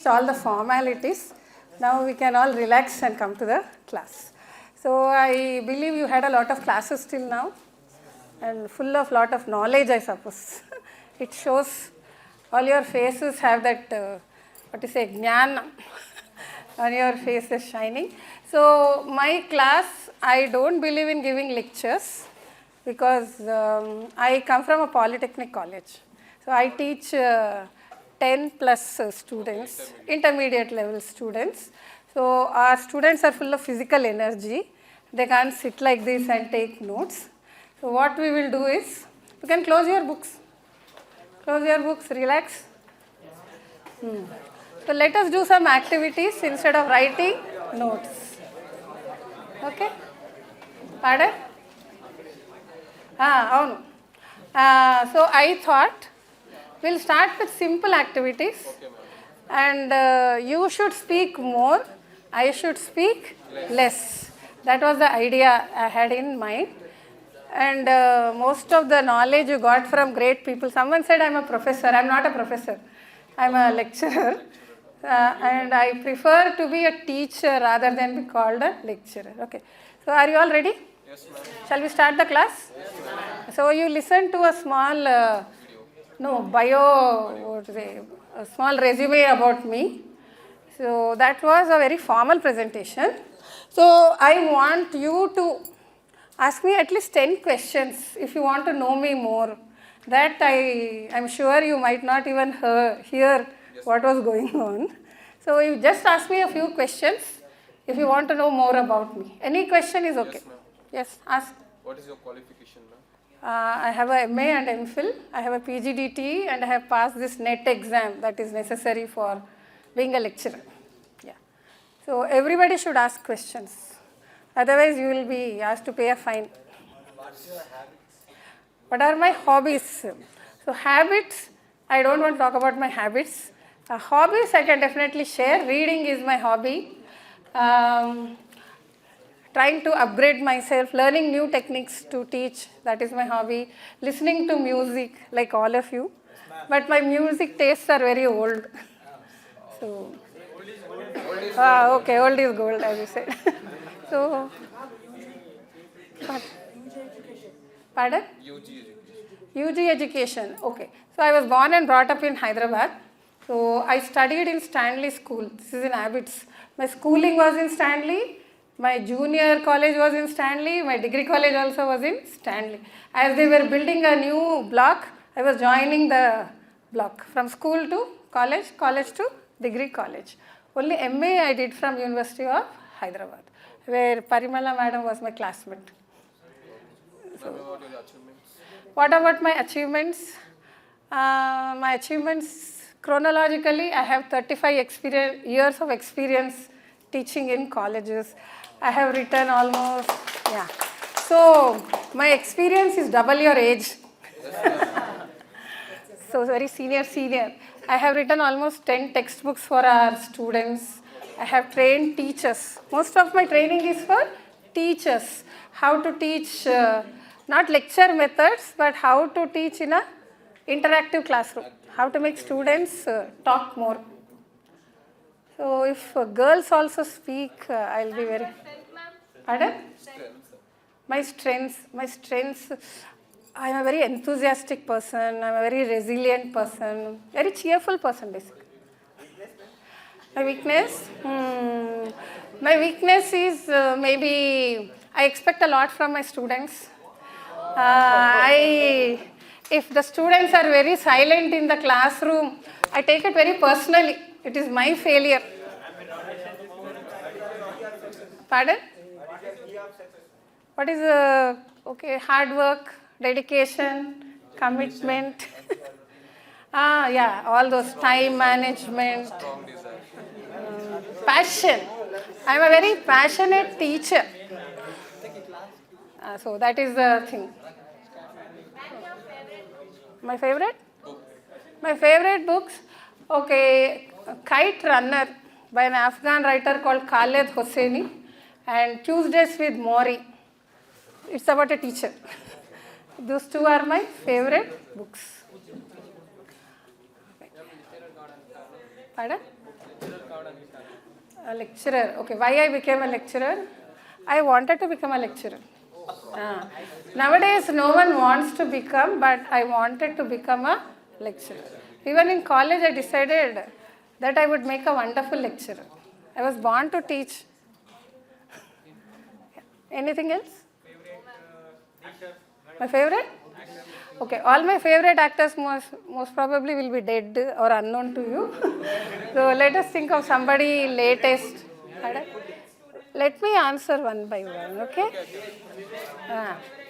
all the formalities. Now we can all relax and come to the class. So I believe you had a lot of classes till now and full of lot of knowledge, I suppose. It shows all your faces have that, jnana on your faces shining. So my class, I don't believe in giving lectures because I come from a polytechnic college. So I teach 10 plus students, intermediate level students. So our students are full of physical energy. They can't sit like this and take notes. So what we will do is, you can close your books. Close your books, relax. So let us do some activities instead of writing notes. Okay? Pardon? Avunu. So I thought we'll start with simple activities, and you should speak more, I should speak less. That was the idea I had in mind. And most of the knowledge you got from great people. Someone said I'm a professor. I'm not a professor. I'm a lecturer. And I prefer to be a teacher rather than be called a lecturer. Okay. So are you all ready? Yes, ma'am. Shall we start the class? Yes, ma'am. So you listen to a small a small resume about me. So that was a very formal presentation. So I want you to ask me at least 10 questions if you want to know me more. That I'm sure you might not even hear what was going on. So you just ask me a few questions if you want to know more about me. Any question is okay. Yes, ma'am. Yes, ask. What is your qualification, ma'am? I have a MA and MPhil, I have a PGDT, and I have passed this NET exam that is necessary for being a lecturer. Yeah. So everybody should ask questions. Otherwise you will be asked to pay a fine. What's your habits? What are my hobbies? So habits, I don't want to talk about my habits. Hobbies I can definitely share. Reading is my hobby. Trying to upgrade myself, learning new techniques to teach, that is my hobby. Listening to music like all of you. But my music tastes are very old. So, okay, old is gold as you said. So, pardon? UG education, okay. So I was born and brought up in Hyderabad. So I studied in Stanley School. This is in Abbots. My schooling was in Stanley. My junior college was in Stanley. My degree college also was in Stanley. As they were building a new block, I was joining the block from school to college, college to degree college. Only MA I did from University of Hyderabad, where Parimala madam was my classmate. So, what about my achievements? My achievements, chronologically, I have 35 years of experience teaching in colleges. I have written almost, So, my experience is double your age. So, very senior. I have written almost 10 textbooks for our students. I have trained teachers. Most of my training is for teachers. How to teach, not lecture methods, but how to teach in a interactive classroom. How to make students talk more. So if girls also speak, I'll be very... Pardon? My strengths, I am a very enthusiastic person, I am a very resilient person, very cheerful person basically. My weakness? My weakness is maybe I expect a lot from my students. If the students are very silent in the classroom, I take it very personally. It is my failure. Pardon? What is hard work, dedication, commitment. All those time management, passion. I am a very passionate teacher. So that is the thing. My favorite? My favorite books? Okay, Kite Runner by an Afghan writer called Khaled Hosseini, and Tuesdays with Maury. It's about a teacher. Those two are my favorite books. Pardon? A lecturer. Okay, why I became a lecturer? I wanted to become a lecturer. Ah. Nowadays, no one wants to become, but I wanted to become a lecturer. Even in college, I decided that I would make a wonderful lecturer. I was born to teach. Anything else? My favorite? Okay, all my favorite actors most probably will be dead or unknown to you. So let us think of somebody latest. Let me answer one by one, okay?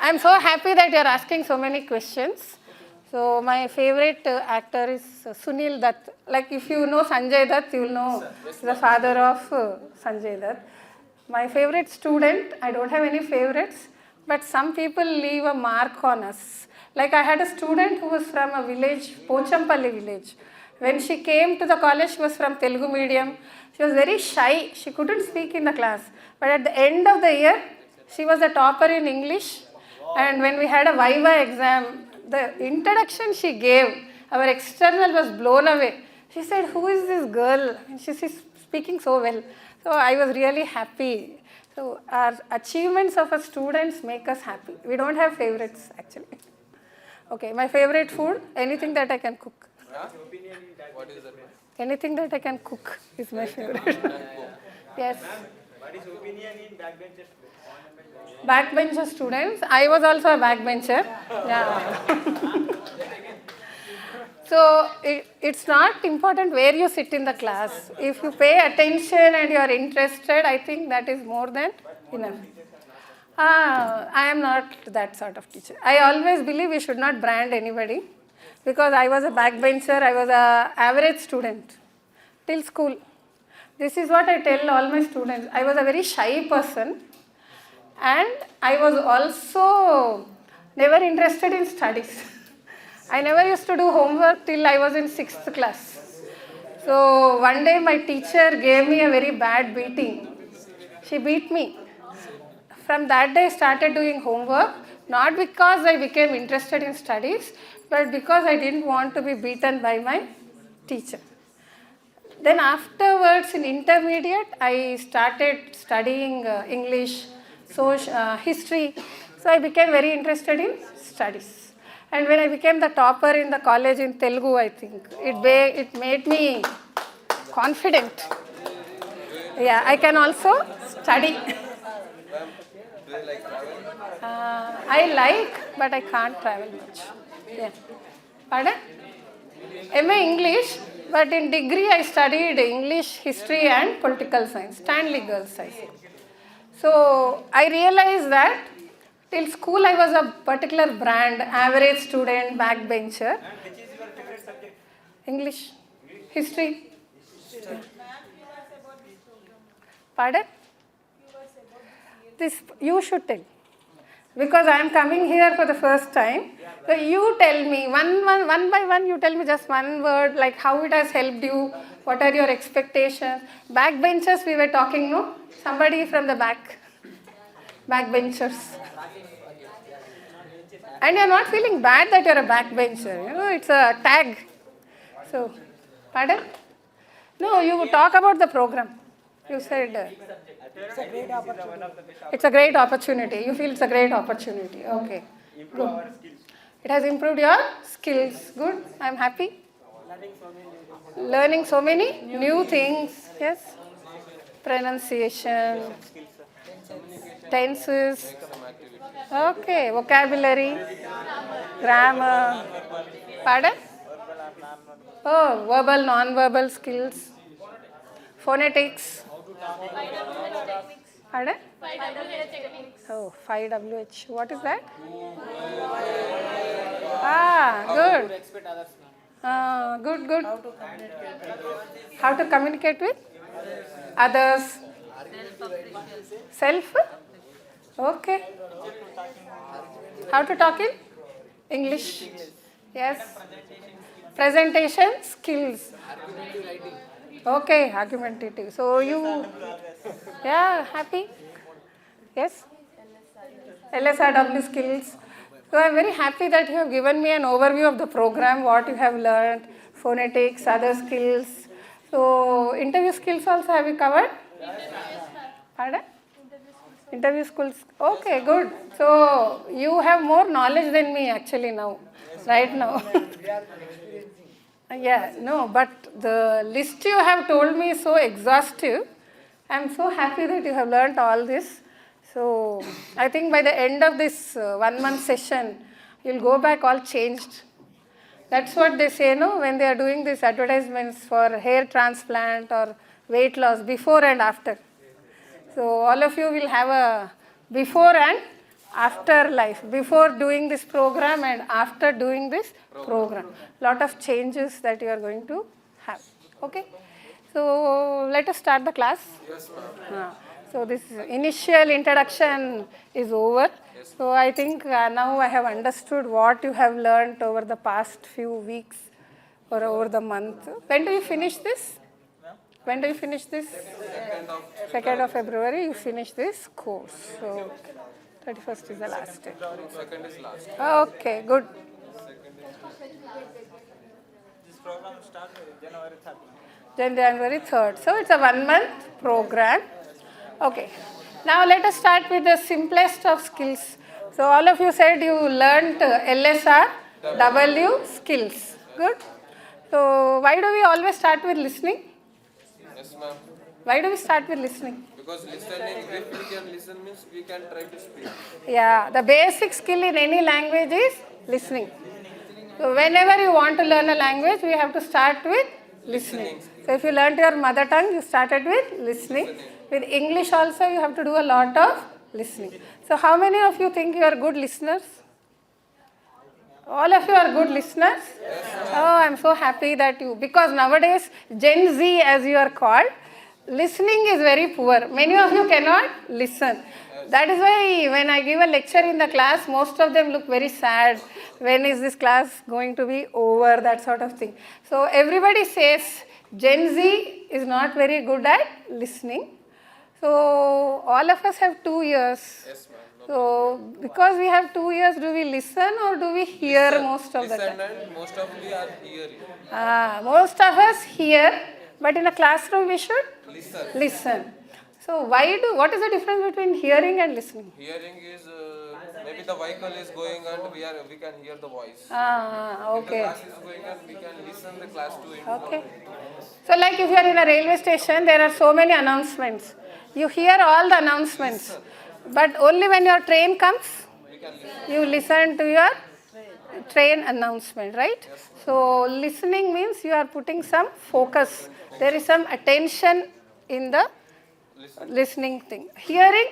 I'm so happy that you're asking so many questions. So my favorite actor is Sunil Dutt. Like if you know Sanjay Dutt, you will know the father of Sanjay Dutt. My favorite student, I don't have any favorites, but some people leave a mark on us. Like I had a student who was from a village, Pochampalli village. When she came to the college, she was from Telugu medium. She was very shy. She couldn't speak in the class. But at the end of the year, she was a topper in English. And when we had a Viva exam, the introduction she gave, our external was blown away. She said, "Who is this girl?" And she's speaking so well. So I was really happy. So our achievements of our students make us happy. We don't have favorites actually. Okay, my favorite food, anything that I can cook. What is that? Anything that I can cook is my favorite. Yes. What is your opinion in backbenchers? Backbencher students. I was also a backbencher. Yeah. So it's not important where you sit in the class. If you pay attention and you are interested, I think that is more than enough. I am not that sort of teacher. I always believe we should not brand anybody because I was a backbencher. I was an average student till school. This is what I tell all my students. I was a very shy person and I was also never interested in studies. I never used to do homework till I was in 6th class. So one day my teacher gave me a very bad beating. She beat me. From that day I started doing homework, not because I became interested in studies, but because I didn't want to be beaten by my teacher. Then afterwards in intermediate, I started studying English, history. So I became very interested in studies. And when I became the topper in the college in Telugu, I think, it made me confident. Yeah, I can also study. Do you like travel? I like, but I can't travel much. Yeah. Pardon? MA English, but in degree I studied English, history and political science, Stanley Girls High School. So I realized that till school I was a particular brand, average student, backbencher. And which is your favorite subject? English, history. Yeah. Pardon? This you should tell. Because I am coming here for the first time. So you tell me, one by one, you tell me just one word, like how it has helped you, what are your expectations. Backbenchers we were talking, no? Somebody from the back. Backbenchers. And you're not feeling bad that you're a backbencher. You know, it's a tag. So, pardon? No, you talk about the program. You said it's a great opportunity. You feel it's a great opportunity. Okay. Improve our skills. It has improved your skills. Good. I'm happy. Learning so many new things. Yes. Pronunciation. Tenses. Okay. Vocabulary. Grammar. Pardon? Oh, verbal, non-verbal skills. Phonetics. Pardon? 5WH techniques. Oh, 5WH. What is that? Good. Good. How to communicate with others. Self? Okay. How to talk in English? Yes. Presentation skills. Okay, argumentative. So you, yeah, happy? Yes? LSRW skills. So I'm very happy that you have given me an overview of the program, what you have learned, phonetics, other skills. So interview skills also have you covered? Pardon? Interview skills. Okay, good. So you have more knowledge than me actually now, right now. Yeah, no, but the list you have told me is so exhaustive. I'm so happy that you have learnt all this. So I think by the end of this 1 month session, you'll go back all changed. That's what they say, no, when they are doing these advertisements for hair transplant or weight loss, before and after. So all of you will have a before and after life, before doing this program and after doing this program. Lot of changes that you are going to have. Okay? So let us start the class. Yes, ma'am. So this initial introduction is over. So I think now I have understood what you have learnt over the past few weeks or over the month. When do you finish this? When do you finish this? 2nd of February you finish this course. So 31st is the last day. Second is last. Okay, good. This program starts January 3rd. Then January 3rd. So it's a 1 month program. Okay. Now let us start with the simplest of skills. So all of you said you learnt LSR, W skills. Good. So why do we always start with listening? Yes, ma'am. Why do we start with listening? Because listening, if we can listen means we can try to speak. Yeah, the basic skill in any language is listening. So whenever you want to learn a language, we have to start with listening. So if you learned your mother tongue, you started with listening. With English also, you have to do a lot of listening. So how many of you think you are good listeners? All of you are good listeners? Oh, I'm so happy that you, because nowadays, Gen Z as you are called, listening is very poor. Many of you cannot listen. That is why when I give a lecture in the class, most of them look very sad. When is this class going to be over? That sort of thing. So everybody says Gen Z is not very good at listening. So all of us have 2 years. Yes, ma'am. So because we have 2 years, do we listen or do we hear most of the Listen time? and most of we are hearing. Most of us hear, but in a classroom we should Listen. listen. So what is the difference between hearing and listening? Hearing is maybe the vehicle is going and we can hear the voice. If the Okay. class is going and we can listen the class to it. Okay. So like if you are in a railway station, there are so many announcements. You hear all the announcements, but only when your train comes, you listen to your train announcement, right? So listening means you are putting some focus. There is some attention in the listening thing. Hearing,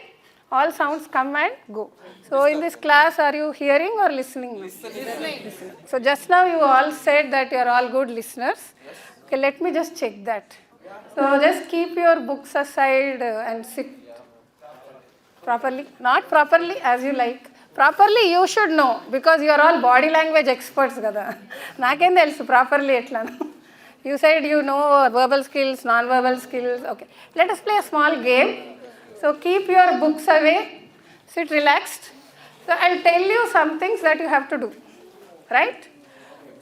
all sounds come and go. So in this class, are you hearing or listening? Listening. So just now you all said that you are all good listeners. Okay, let me just check that. So just keep your books aside and sit properly. Not properly, as you like. Properly you should know because you are all body language experts kada. Nakem telusu properly etlanu. You said you know verbal skills, non-verbal skills. Okay. Let us play a small game. So keep your books away. Sit relaxed. So I'll tell you some things that you have to do. Right?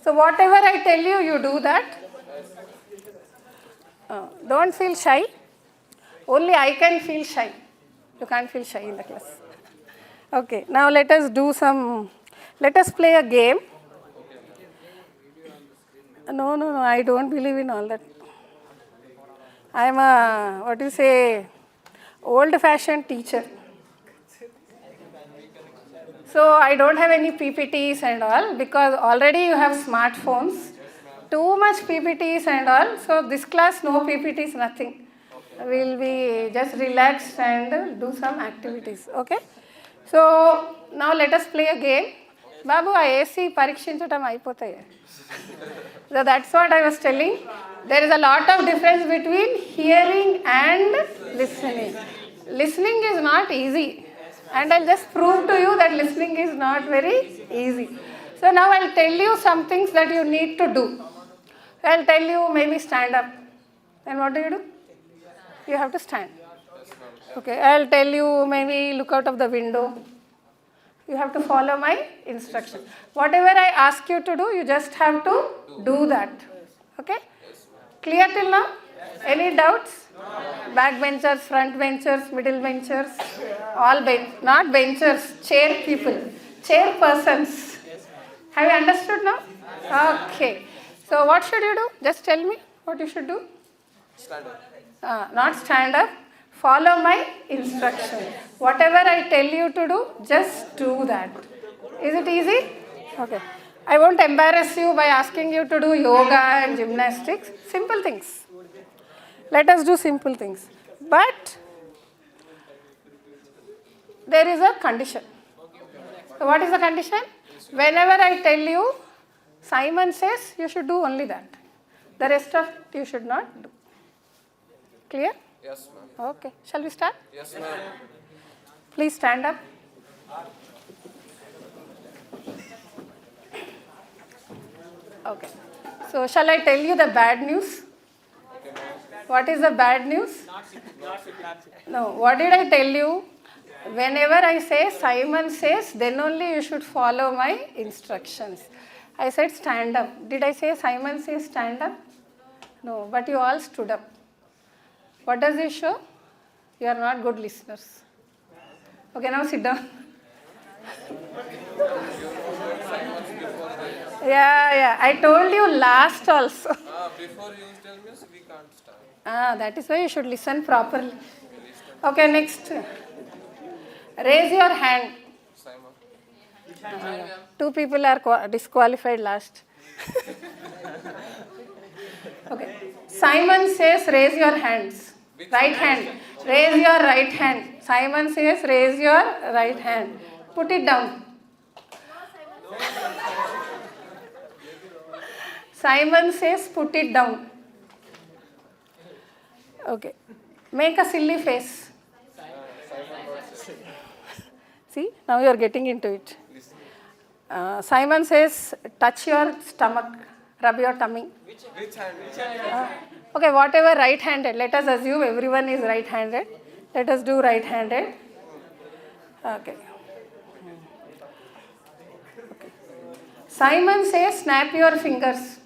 So whatever I tell you, you do that. Don't feel shy. Only I can feel shy. You can't feel shy in the class. Okay, now let us play a game. No, I don't believe in all that. I am a, old-fashioned teacher. So I don't have any PPTs and all because already you have smartphones. Too much PPTs and all. So this class, no PPTs, nothing. We'll be just relaxed and do some activities. Okay? So now let us play a game. Babu, I AC parikshinchatam aipotayi. So that's what I was telling. There is a lot of difference between hearing and listening. Listening is not easy. And I'll just prove to you that listening is not very easy. So now I'll tell you some things that you need to do. I'll tell you maybe stand up. Then what do? You have to stand. Okay, I'll tell you maybe look out of the window. You have to follow my instruction. Whatever I ask you to do, you just have to do that. Okay? Clear till now? Any doubts? Back benchers, front benchers, middle benchers, all not benchers, chair people, chair persons. Have you understood now? Okay. So what should you do? Just tell me what you should do. Stand up. Not stand up. Follow my instruction. Whatever I tell you to do, just do that. Is it easy? Okay. I won't embarrass you by asking you to do yoga and gymnastics. Simple things. Let us do simple things. But there is a condition. So what is the condition? Whenever I tell you, Simon says you should do only that. The rest of it you should not do. Clear? Yes, ma'am. Okay. Shall we start? Yes, ma'am. Please stand up. Okay. So shall I tell you the bad news? What is the bad news? No. What did I tell you? Whenever I say Simon says, then only you should follow my instructions. I said stand up. Did I say Simon says stand up? No. But you all stood up. What does this show? You are not good listeners. Okay, now sit down. Yeah. I told you last also. Before you tell me, we can't start. That is why you should listen properly. Okay, next. Raise your hand. Simon. Two people are disqualified last. Okay. Simon says raise your hands. Right hand. Raise your right hand. Simon says raise your right hand. Put it down. Simon says put it down. Okay. Make a silly face. See, now you are getting into it. Simon says touch your stomach, rub your tummy. Which hand? Okay, whatever right-handed. Let us assume everyone is right-handed. Let us do right-handed. Okay. Simon says snap your fingers.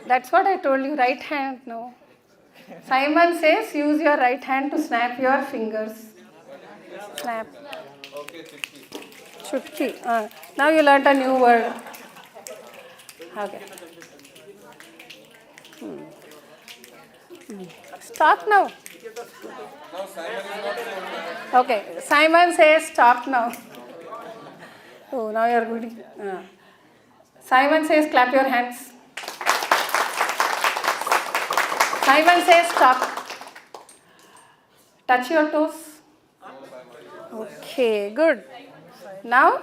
That's what I told you, right hand, no. Simon says use your right hand to snap your fingers. Snap. Okay, Chutki. Chutki. Now you learnt a new word. Okay. Stop now. Now Simon is not saying. Okay. Simon says stop now. Oh, now you are good. Simon says clap your hands. Simon says stop. Touch your toes. Okay, good. Now,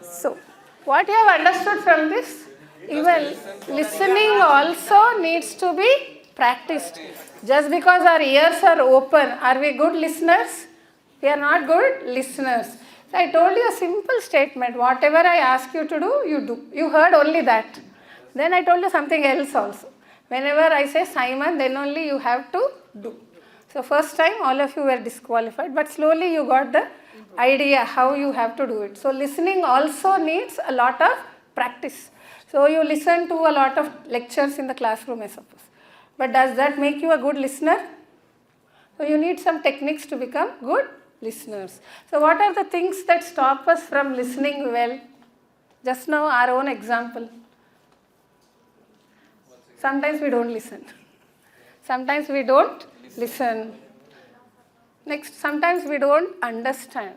so what you have understood from this? Even listening also needs to be practiced. Just because our ears are open, are we good listeners? We are not good listeners. So I told you a simple statement. Whatever I ask you to do, you do. You heard only that. Then I told you something else also. Whenever I say Simon, then only you have to do. So first time all of you were disqualified, but slowly you got the idea how you have to do it. So listening also needs a lot of practice. So you listen to a lot of lectures in the classroom, I suppose. But does that make you a good listener? So you need some techniques to become good listeners. So what are the things that stop us from listening well? Just now our own example. Sometimes we don't listen. Sometimes we don't listen. Next, sometimes we don't understand.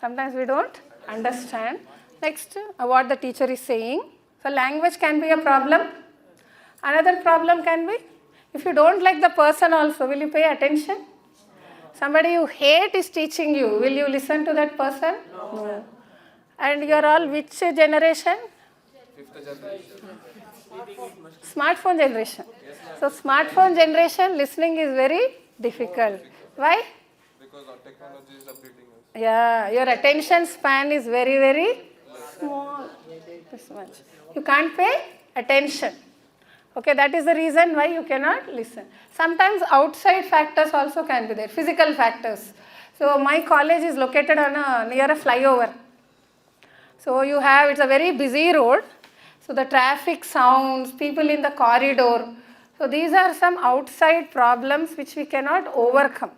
Sometimes we don't understand. Next, what the teacher is saying. So language can be a problem. Another problem can be, if you don't like the person also, will you pay attention? Somebody you hate is teaching you, will you listen to that person? No. And you are all which generation? Fifth generation. Smartphone generation. So smartphone generation, listening is very difficult. Why? Because our technology is updating us. Yeah, your attention span is very, very small. This much. You can't pay attention. Okay, that is the reason why you cannot listen. Sometimes outside factors also can be there, physical factors. So my college is located on near a flyover. So you have, it's a very busy road. So the traffic sounds, people in the corridor. So these are some outside problems which we cannot overcome.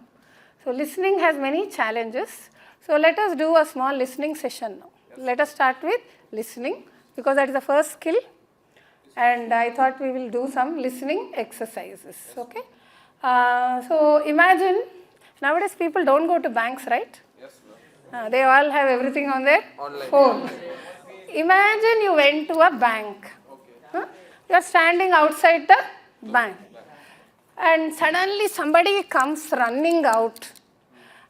So listening has many challenges. So let us do a small listening session now. Let us start with listening because that is the first skill. And I thought we will do some listening exercises. Okay. So imagine nowadays people don't go to banks, right? Yes, ma'am. They all have everything on their Online. phone. Imagine you went to a bank. Okay. You are standing outside the bank. And suddenly somebody comes running out.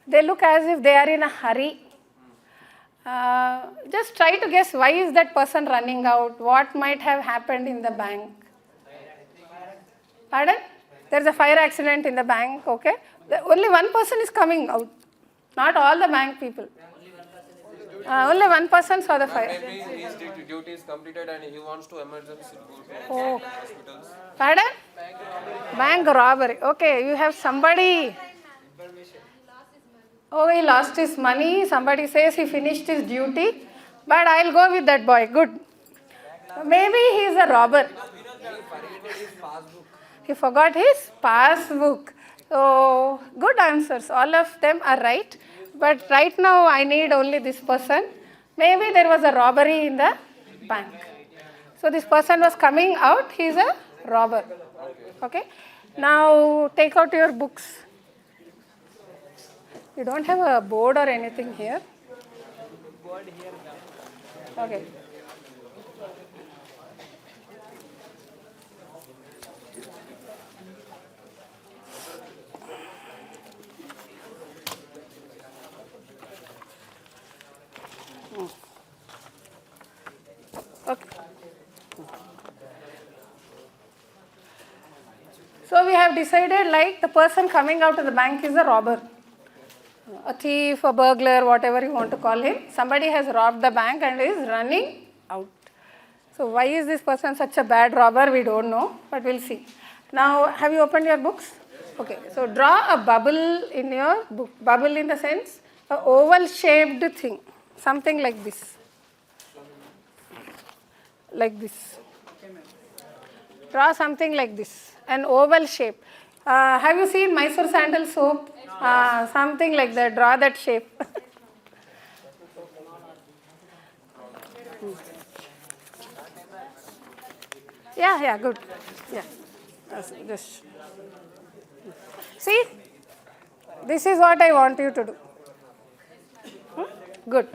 They look as if they are in a hurry. Just try to guess why is that person running out? What might have happened in the bank? Pardon? There's a fire accident in the bank, okay? Only one person is coming out. Not all the bank people. Only one person saw the fire. Maybe his duty is completed and he wants to emergency go to Oh. hospitals. Pardon? Bank robbery. Okay, you have somebody. Oh, he lost his money. Somebody says he finished his duty. But I'll go with that boy. Good. Maybe he is a robber. He forgot his passbook. So, good answers. All of them are right. But right now, I need only this person. Maybe there was a robbery in the bank. So, this person was coming out. He is a robber. Okay. Now, take out your books. You don't have a board or anything here? Okay. Okay. So we have decided like the person coming out of the bank is a robber. A thief, a burglar, whatever you want to call him. Somebody has robbed the bank and is running out. So why is this person such a bad robber? We don't know, but we'll see. Now, have you opened your books? Okay, so draw a bubble in your book. Bubble in the sense, an oval shaped thing. Something like this. Like this. Draw something like this. An oval shape. Have you seen Mysore sandal soap? Something like that. Draw that shape. Yeah, good. Yeah. Just. See? This is what I want you to do. Good.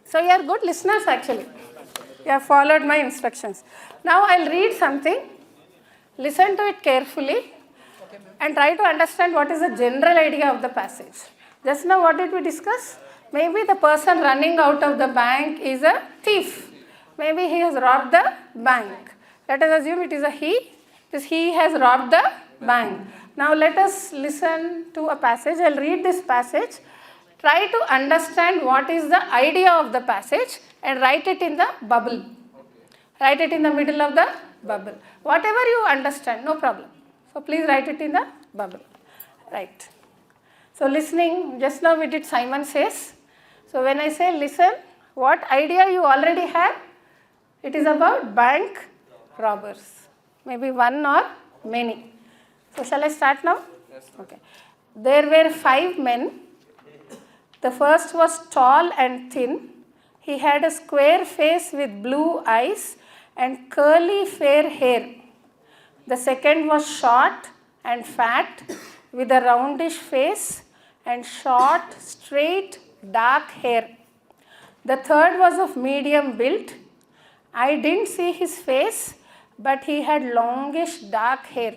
So you are good listeners actually. You have followed my instructions. Now I'll read something. Listen to it carefully and try to understand what is the general idea of the passage. Just now what did we discuss? Maybe the person running out of the bank is a thief. Maybe he has robbed the bank. Let us assume it is a he. This he has robbed the bank. Now let us listen to a passage. I'll read this passage. Try to understand what is the idea of the passage and write it in the bubble. Write it in the middle of the bubble. Whatever you understand, no problem. So please write it in the bubble. Right. So listening, just now we did Simon Says. So when I say listen, what idea you already have? It is about bank robbers. Maybe one or many. So shall I start now? Yes. Okay. There were 5 men. The first was tall and thin. He had a square face with blue eyes and curly fair hair. The second was short and fat with a roundish face and short, straight, dark hair. The third was of medium build. I didn't see his face, but he had longish dark hair.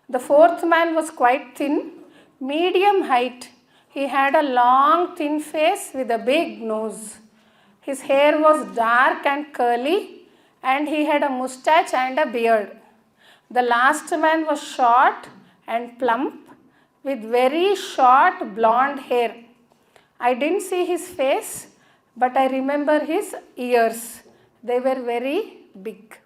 The fourth man was quite thin, medium height. He had a long, thin face with a big nose. His hair was dark and curly, and he had a mustache and a beard. The last man was short and plump with very short blonde hair. I didn't see his face, but I remember his ears. They were very big.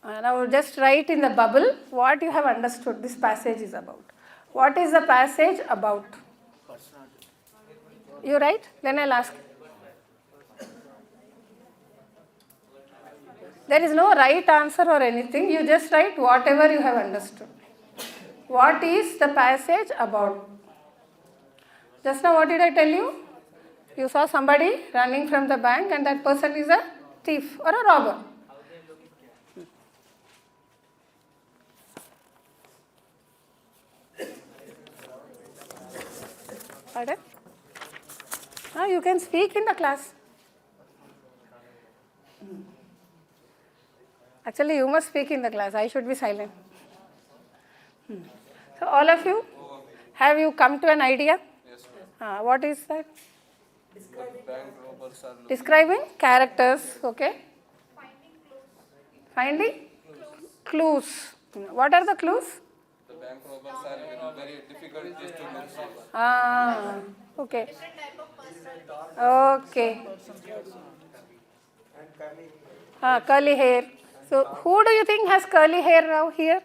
Now just write in the bubble what you have understood this passage is about. What is the passage about? You write? Then I'll ask. There is no right answer or anything. You just write whatever you have understood. What is the passage about? Just now what did I tell you? You saw somebody running from the bank and that person is a thief or a robber. Pardon? Now you can speak in the class. Actually, you must speak in the class. I should be silent. So all of you, have you come to an idea? Yes, ma'am. What is that? Bank robbers are looking. Describing characters, okay? Finding clues. What are the clues? The bank robbers are very difficult just to look for. Okay. Okay. Curly hair. So who do you think has curly hair now here?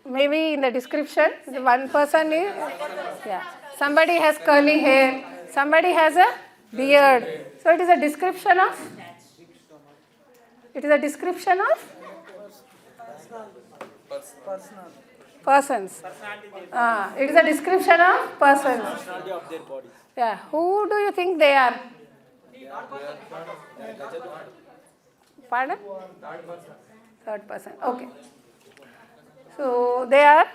Maybe in the description, the one person is, yeah. Somebody has curly hair, somebody has a beard. So it is a description of, persons. It is a description of persons. Personality of their body. Yeah. Who do you think they are? Pardon? Third person. Okay. So they are,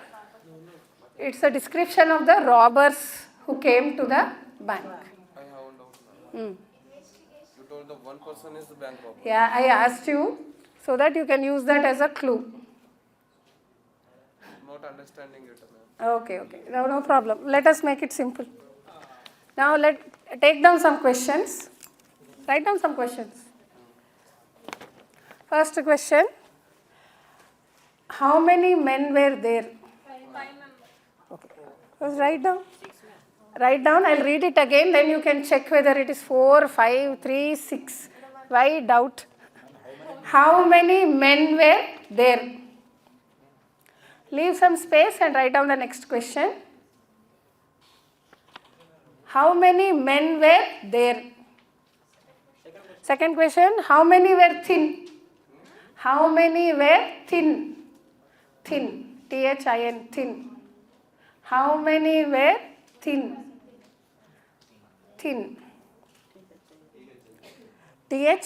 it's a description of the robbers who came to the bank. I have a doubt, ma'am. You told the one person is the bank robber. Yeah, I asked you so that you can use that as a clue. Not understanding it, ma'am. Okay. No problem. Let us make it simple. Now take down some questions. Write down some questions. First question. How many men were there? 5 members. Okay. First write down. Write down. I'll read it again. Then you can check whether it is 4, 5, 3, 6. Why doubt? How many men were there? Leave some space and write down the next question. How many men were there? Second question. How many were thin? How many were thin? Thin. Thin. Thin. How many were thin? Thin. Thin.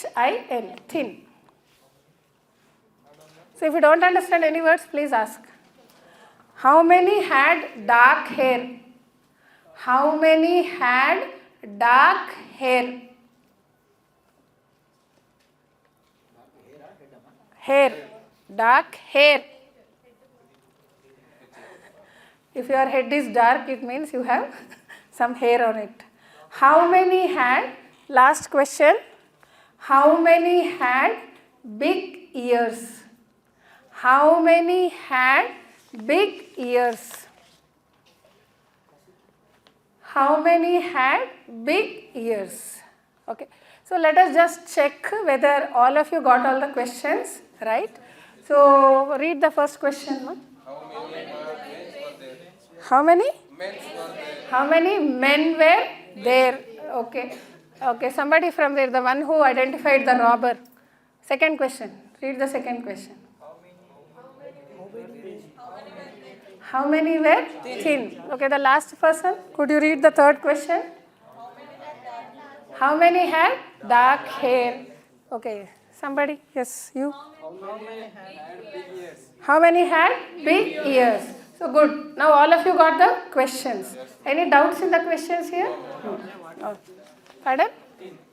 Thin. So if you don't understand any words, please ask. How many had dark hair? How many had dark hair? Hair. Dark hair. If your head is dark, it means you have some hair on it. How many had, last question, how many had big ears? How many had big ears? How many had big ears? Okay. So let us just check whether all of you got all the questions, right? So read the first question. How many? How many men were there? Okay. Okay. Somebody from there, the one who identified the robber. Second question. Read the second question. How many were thin? Okay, the last person. Could you read the third question? How many had dark hair? Okay, somebody. Yes, you. How many had big ears? So good. Now all of you got the questions. Any doubts in the questions here? No. Oh. Pardon?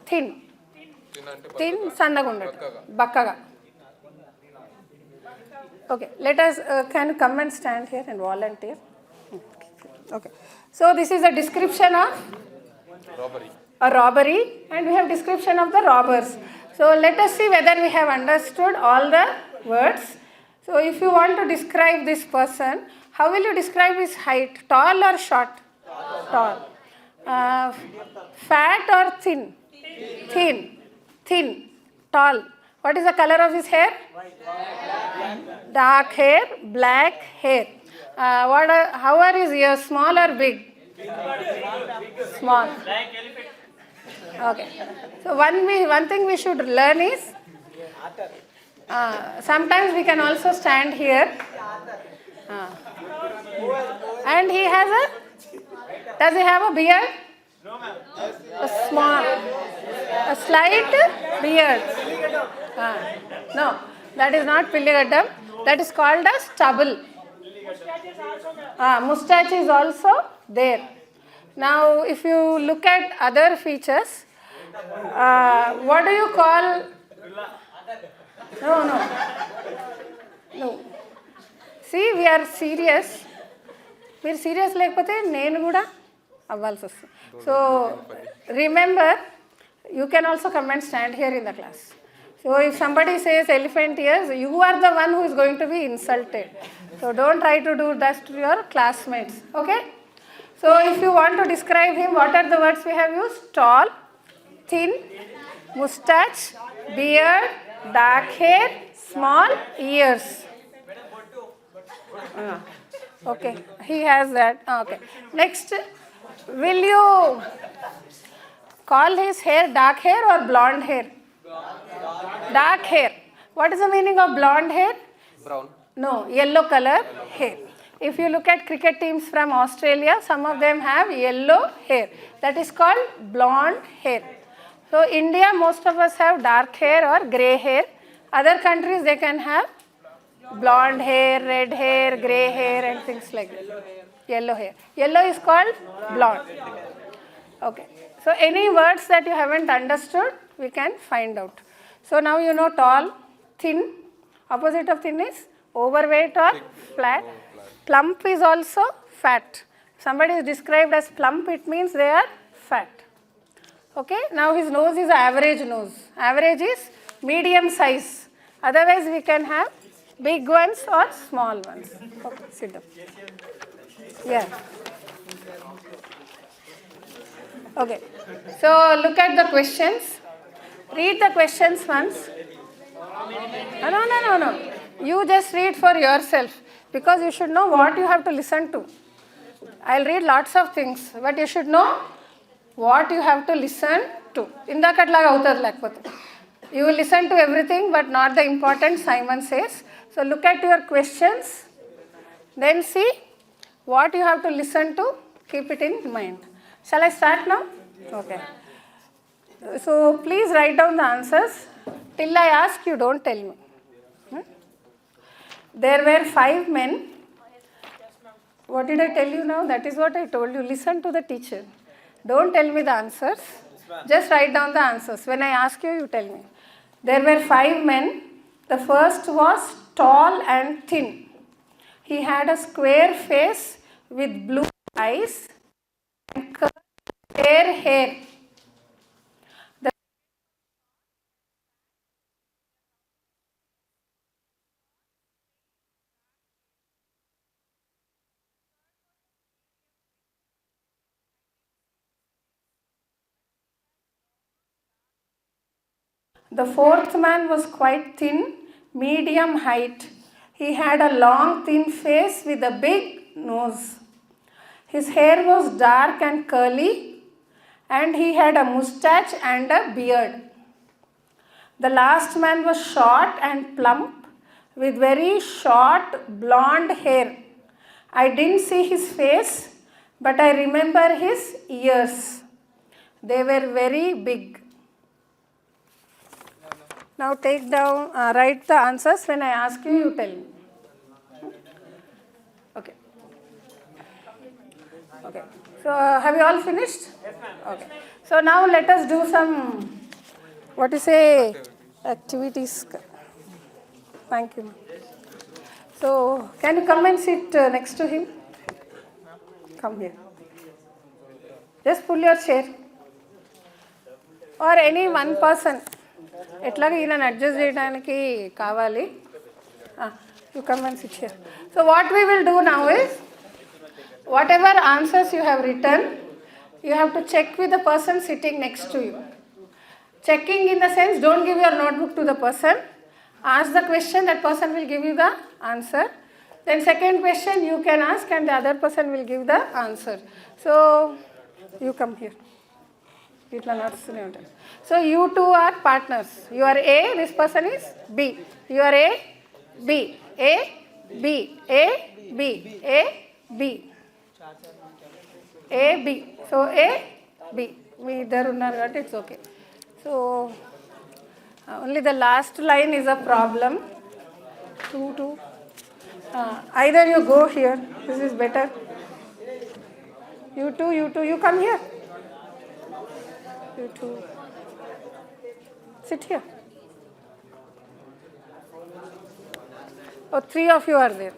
Thin. Thin, sannagunda. Bakkaga. Okay, let us, can you come and stand here and volunteer? Okay. So this is a description of a robbery and we have description of the robbers. So let us see whether we have understood all the words. So if you want to describe this person, how will you describe his height? Tall or short? Tall. Fat or thin? Thin. Tall. What is the color of his hair? Dark hair, black hair. How are his ears? Small or big? Small. Okay. So one thing we should learn is Sometimes we can also stand here. And he has does he have a beard? A slight beard. No, that is not Pilligaddam. That is called a stubble. Mustache is also there. Now, if you look at other features, what do you call? No. See, we are serious. మీరు serious లేకపోతే నేను కూడా అవ్వాల్సి వస్తుంది. So remember, you can also come and stand here in the class. So if somebody says elephant ears, you are the one who is going to be insulted. So don't try to do that to your classmates. Okay. So if you want to describe him, what are the words we have use? Tall, thin, mustache, beard, dark hair, small ears. Okay, he has that. Okay. Next, will you call his hair dark hair or blonde hair? Dark hair. What is the meaning of blonde hair? Brown. No, yellow color hair. If you look at cricket teams from Australia, some of them have yellow hair. That is called blonde hair. So India, most of us have dark hair or grey hair. Other countries, they can have blonde hair, red hair, grey hair and things like that. Yellow hair. Yellow is called blonde. Okay. So any words that you haven't understood, we can find out. So now you know tall, thin. Opposite of thin is overweight or flat. Plump is also fat. Somebody is described as plump, it means they are fat. Okay. Now his nose is average nose. Average is medium size. Otherwise we can have big ones or small ones. Okay, sit down. Yeah. Okay. So look at the questions. Read the questions once. No. You just read for yourself, because you should know what you have to listen to. I'll read lots of things, but you should know what you have to listen to. Indakatlaga avutadu lekapothe. You will listen to everything, but not the important, Simon says. So look at your questions, then see what you have to listen to, keep it in mind. Shall I start now? Okay. So please write down the answers. Till I ask, you don't tell me. There were 5 men. What did I tell you now? That is what I told you. Listen to the teacher. Don't tell me the answers. Just write down the answers. When I ask you, you tell me. There were 5 men. The first was tall and thin. He had a square face with blue eyes and fair hair. The fourth man was quite thin, medium height. He had a long, thin face with a big nose. His hair was dark and curly, and he had a mustache and a beard. The last man was short and plump with very short blonde hair. I didn't see his face, but I remember his ears. They were very big. Now take down, write the answers. When I ask you, you tell me. Okay. Okay. So have you all finished? Yes, ma'am. Okay. So now let us do some, what you say, activities. Thank you. So can you come and sit next to him? Come here. Just pull your chair. Or any one person. ఎట్లాగా ఈయనని adjust చేయడానికి కావాలి. You come and sit here. So what we will do now is, whatever answers you have written, you have to check with the person sitting next to you. Checking in the sense, don't give your notebook to the person. Ask the question, that person will give you the answer. Then second question you can ask and the other person will give the answer. So you come here. ఇట్లా నడుస్తూనే ఉంటుంది. So you two are partners. You are A, this person is B. You are A B, A B, A B, A B, A B. So A B మీ ఇద్దరు ఉన్నారు కాబట్టి it's okay. So only the last line is a problem. 2 2 either you go here, this is better. You two, you come here. You two, sit here. Oh, 3 of you are there.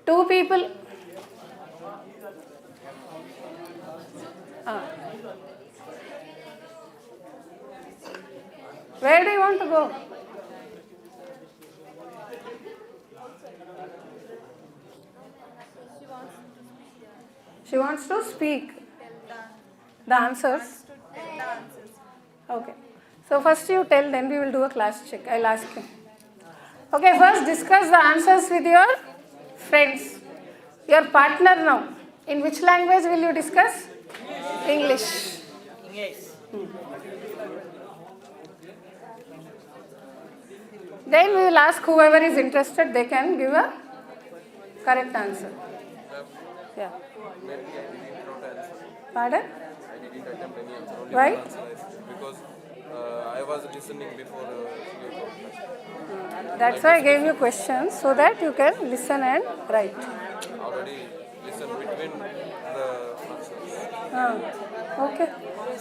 2 people. Where do you want to go? She wants to speak the answers. Okay. So first you tell, then we will do a class check. I'll ask you. Okay, first discuss the answers with your friends. Your partner now. In which language will you discuss? English. Then we will ask whoever is interested, they can give a correct answer. Yeah. Maybe I didn't wrote answer. Pardon? I didn't attempt any answer. Only Why? one answer because I was listening before you wrote. That's why I gave you questions so that you can listen and write. Already listen between the answers. Okay.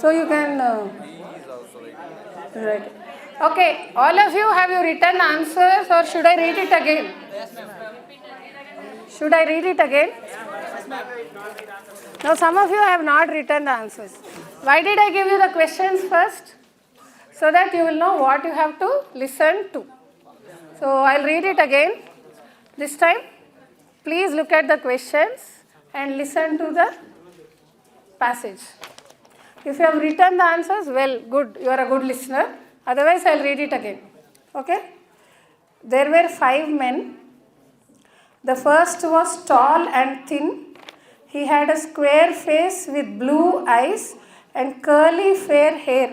So you can He is also right. write. Okay. All of you, have you written answers or should I read it again? Should I read it again? Now some of you have not written the answers. Why did I give you the questions first? So that you will know what you have to listen to. So I'll read it again. This time, please look at the questions and listen to the passage. If you have written the answers, well, good, you are a good listener. Otherwise, I'll read it again. Okay? There were 5 men. The first was tall and thin. He had a square face with blue eyes and curly fair hair.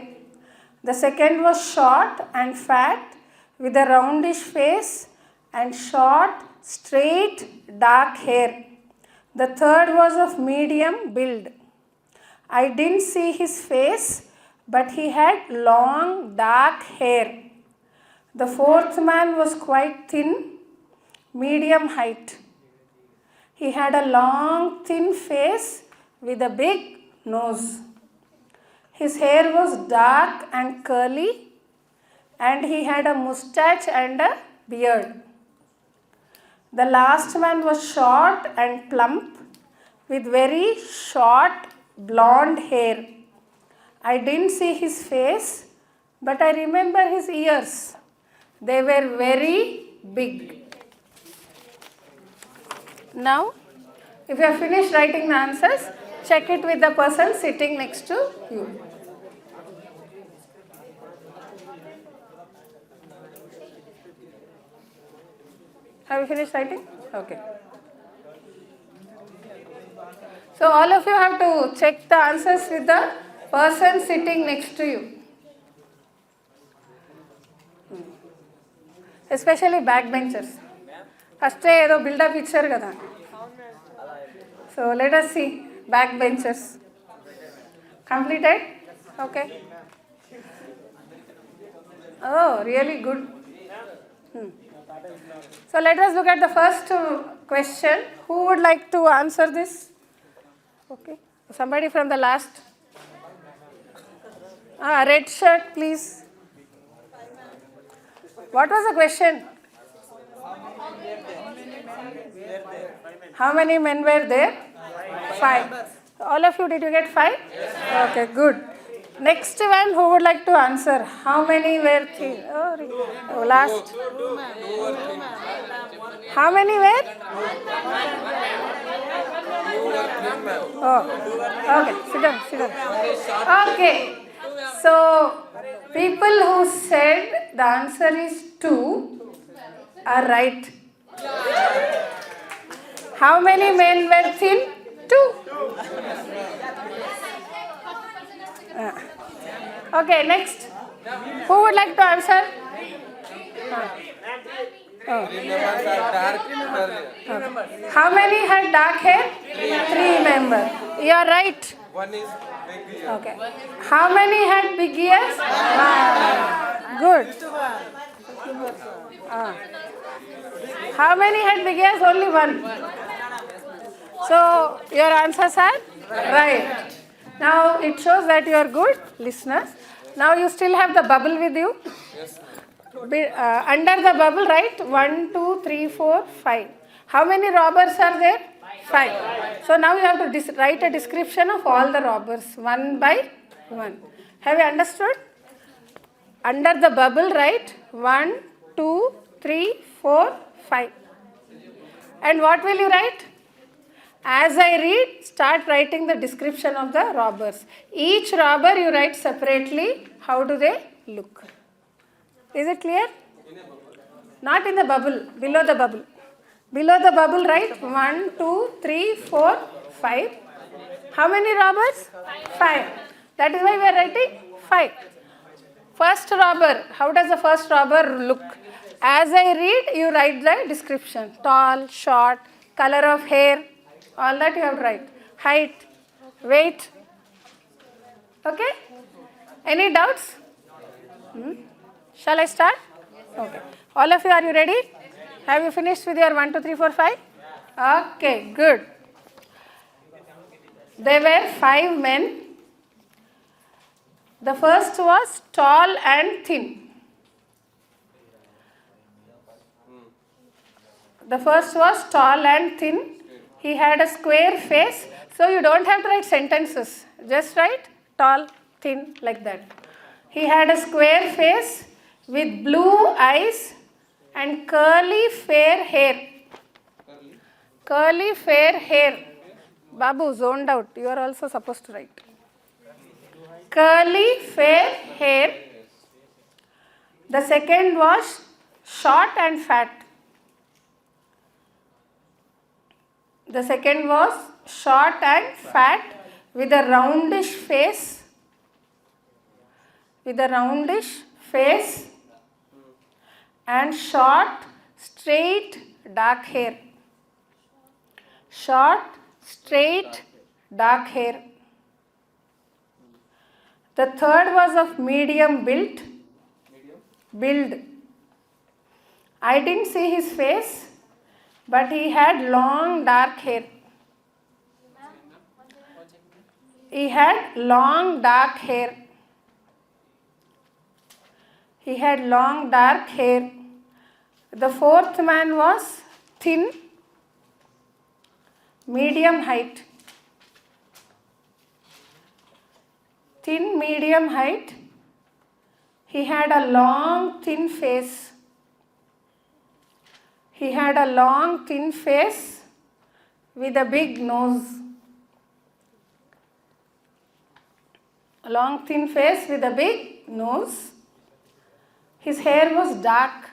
The second was short and fat with a roundish face and short, straight, dark hair. The third was of medium build. I didn't see his face, but he had long, dark hair. The fourth man was quite thin, medium height. He had a long, thin face with a big nose. His hair was dark and curly, and he had a mustache and a beard. The last man was short and plump with very short blonde hair. I didn't see his face, but I remember his ears. They were very big. Now, if you have finished writing the answers, check it with the person sitting next to you. Have you finished writing? Okay. So all of you have to check the answers with the person sitting next to you. Especially backbenchers. First ఏదో buildup ఇచ్చారు కదా. So let us see backbenchers. Completed? Okay. Oh, really good. So let us look at the first question. Who would like to answer this? Okay. Somebody from the last. Red shirt, please. What was the question? How many men were there? 5. All of you, did you get 5? Yes. Okay, good. Next one, who would like to answer? How many were 3? Oh, last. How many were? Oh, okay, sit down. Okay, so people who said the answer is 2 are right. How many men were thin? 2. Okay, next. Who would like to answer? Three members are dark earlier. How many had dark hair? 3 members. You are right. One is big ear. Okay. How many had big ears? 1. Good. How many had big ears? Only 1. So your answers are right. Now it shows that you are good listeners. Now you still have the bubble with you. Yes. Under the bubble, write 1, 2, 3, 4, 5. How many robbers are there? 5. So now you have to write a description of all the robbers, one by one. Have you understood? Under the bubble, write 1, 2, 3, 4, 5. And what will you write? As I read, start writing the description of the robbers. Each robber you write separately. How do they look? Is it clear? Not in the bubble, below the bubble. Below the bubble, write 1, 2, 3, 4, 5. How many robbers? 5. That is why we are writing 5. First robber. How does the first robber look? As I read, you write the description. Tall, short, color of hair, all that you have to write. Height, weight. Okay? Any doubts? Shall I start? Okay. All of you, are you ready? Have you finished with your 1, 2, 3, 4, 5? Okay, good. There were 5 men. The first was tall and thin. The first was tall and thin. He had a square face. So you don't have to write sentences. Just write tall, thin, like that. He had a square face with blue eyes and curly fair hair. Curly fair hair. Babu, zoned out. You are also supposed to write. Curly fair hair. The second was short and fat. The second was short and fat with a roundish face. With a roundish face and short, straight, dark hair. Short, straight, dark hair. The third was of medium build. I didn't see his face, but he had long dark hair. He had long dark hair. He had long dark hair. The fourth man was thin, medium height. Thin, medium height. He had a long, thin face. He had a long, thin face with a big nose. A long, thin face with a big nose. His hair was dark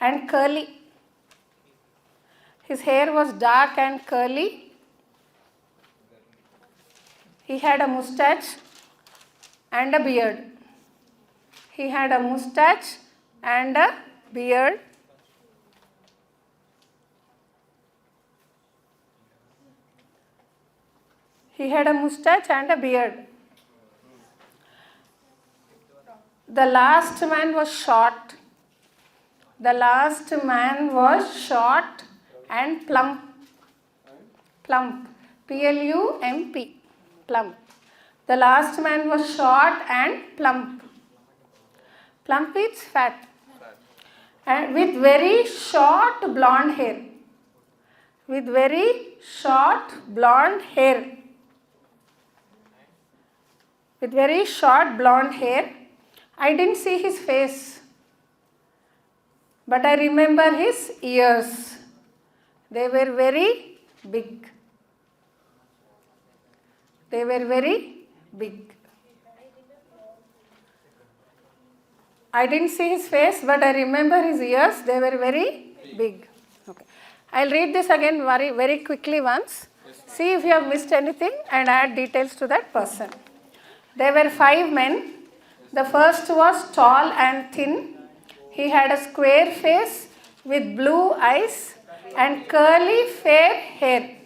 and curly. His hair was dark and curly. He had a mustache and a beard. He had a mustache and a beard. He had a mustache and a beard. The last man was short. The last man was short and plump. Plump. P-L-U-M-P. Plump. The last man was short and plump. Plump is fat. And with very short blonde hair. With very short blonde hair. With very short blonde hair. I didn't see his face, but I remember his ears. They were very big. They were very big. I didn't see his face, but I remember his ears. They were very big. Okay. I'll read this again very, very quickly once. See if you have missed anything and add details to that person. There were 5 men. The first was tall and thin. He had a square face with blue eyes and curly fair hair.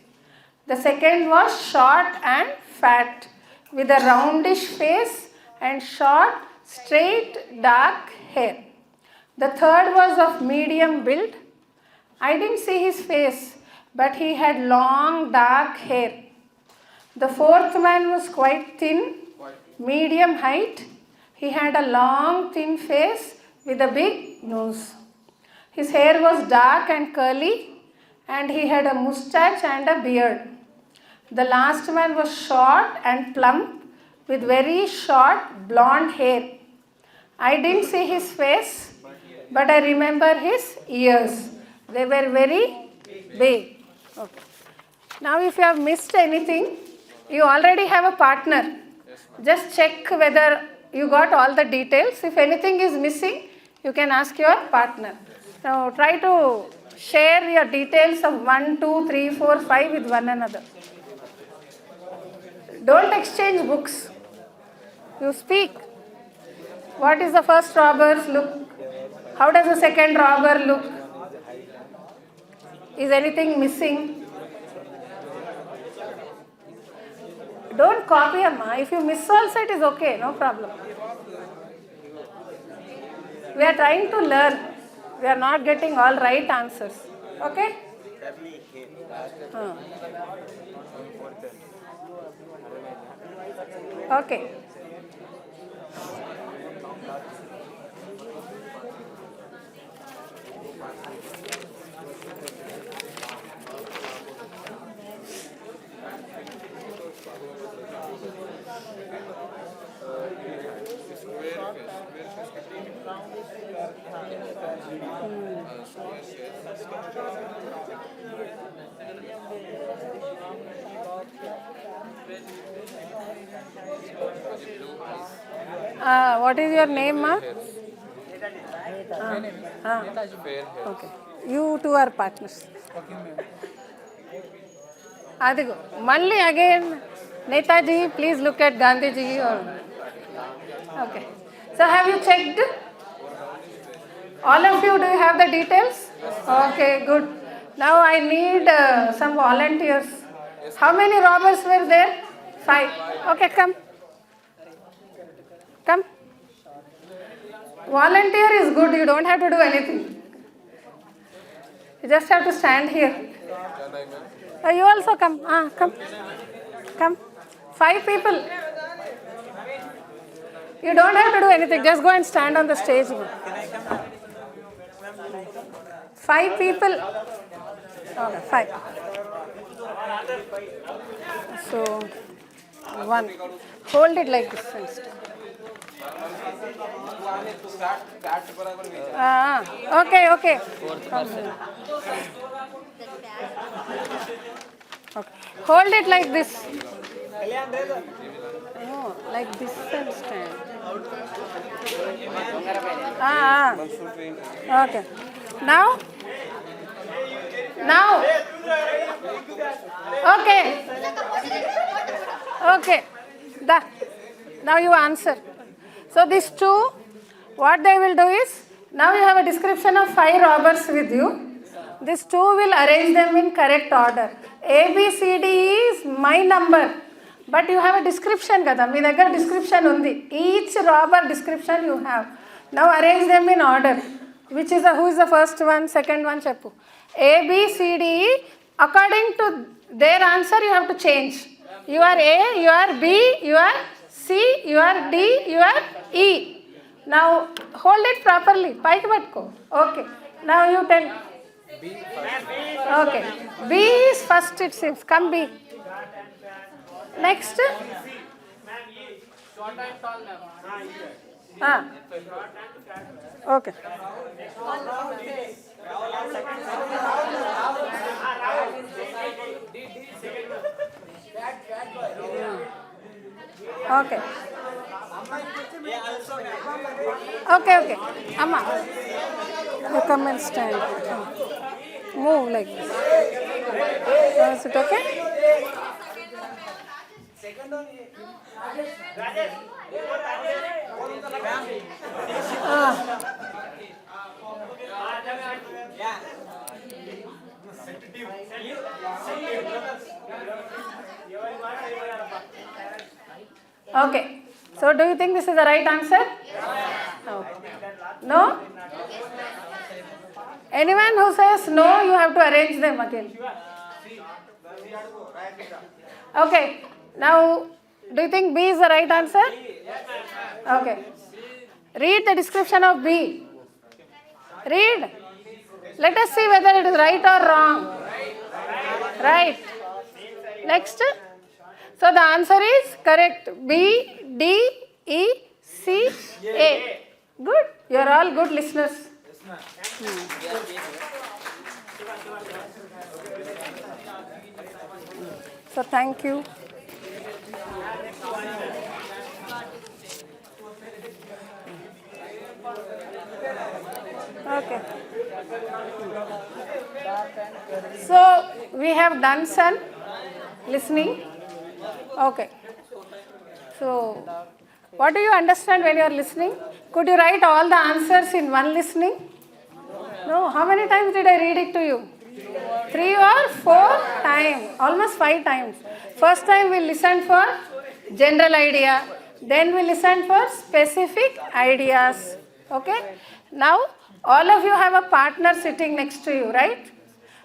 The second was short and fat with a roundish face and short, straight, dark hair. The third was of medium build. I didn't see his face, but he had long, dark hair. The fourth man was quite thin, medium height. He had a long, thin face with a big nose. His hair was dark and curly, and he had a mustache and a beard. The last man was short and plump with very short blonde hair. I didn't see his face, but I remember his ears. They were very big. Okay. Now if you have missed anything, you already have a partner. Just check whether you got all the details. If anything is missing, you can ask your partner. Now try to share your details of 1, 2, 3, 4, 5 with one another. Don't exchange books. You speak. What is the first robber's look? How does the second robber look? Is anything missing? Don't copy, Amma. If you miss also, it is okay, no problem. We are trying to learn. We are not getting all right answers. Okay? Okay. What is your name, ma? Okay. You two are partners. Adigo. Malli again, Netaji, please look at Gandhiji. Okay. So have you checked? All of you, do you have the details? Okay, good. Now I need some volunteers. How many robbers were there? 5. Okay, come. Come. Volunteer is good. You don't have to do anything. You just have to stand here. You also come. Come. Come. 5 people. You don't have to do anything. Just go and stand on the stage. 5 people. Okay, 5. So, 1. Hold it like this and stand. Okay. Okay. Hold it like this. No, like this and stand. Okay. Now. Okay. Okay. Now you answer. So these 2, what they will do is, now you have a description of 5 robbers with you. These 2 will arrange them in correct order. A, B, C, D is my number. But you have a description kada. Me daggara description undi. Each robber description you have. Now arrange them in order. Who is the first one, second one, cheppu. A, B, C, D, E. According to their answer, you have to change. You are A, you are B, you are C, you are D, you are E. Now hold it properly. Paiki patko. Okay. Now you tell. B first. Okay. B is first, it seems. Come B. Next. Okay. Okay. Okay. Amma, you come and stand. Move like this. Is it okay? Okay. So do you think this is the right answer? Okay. No? Anyone who says no, you have to arrange them again. Okay. Now, do you think B is the right answer? Okay. Read the description of B. Read. Let us see whether it is right or wrong. Right. Next. So the answer is correct. B, D, E, C, A. Good. You are all good listeners. So thank you. Okay. So we have done some listening. Okay. So what do you understand when you are listening? Could you write all the answers in one listening? No. How many times did I read it to you? 3 or 4 times. Almost 5 times. First time we listened for general idea. Then we listened for specific ideas. Okay. Now all of you have a partner sitting next to you, right?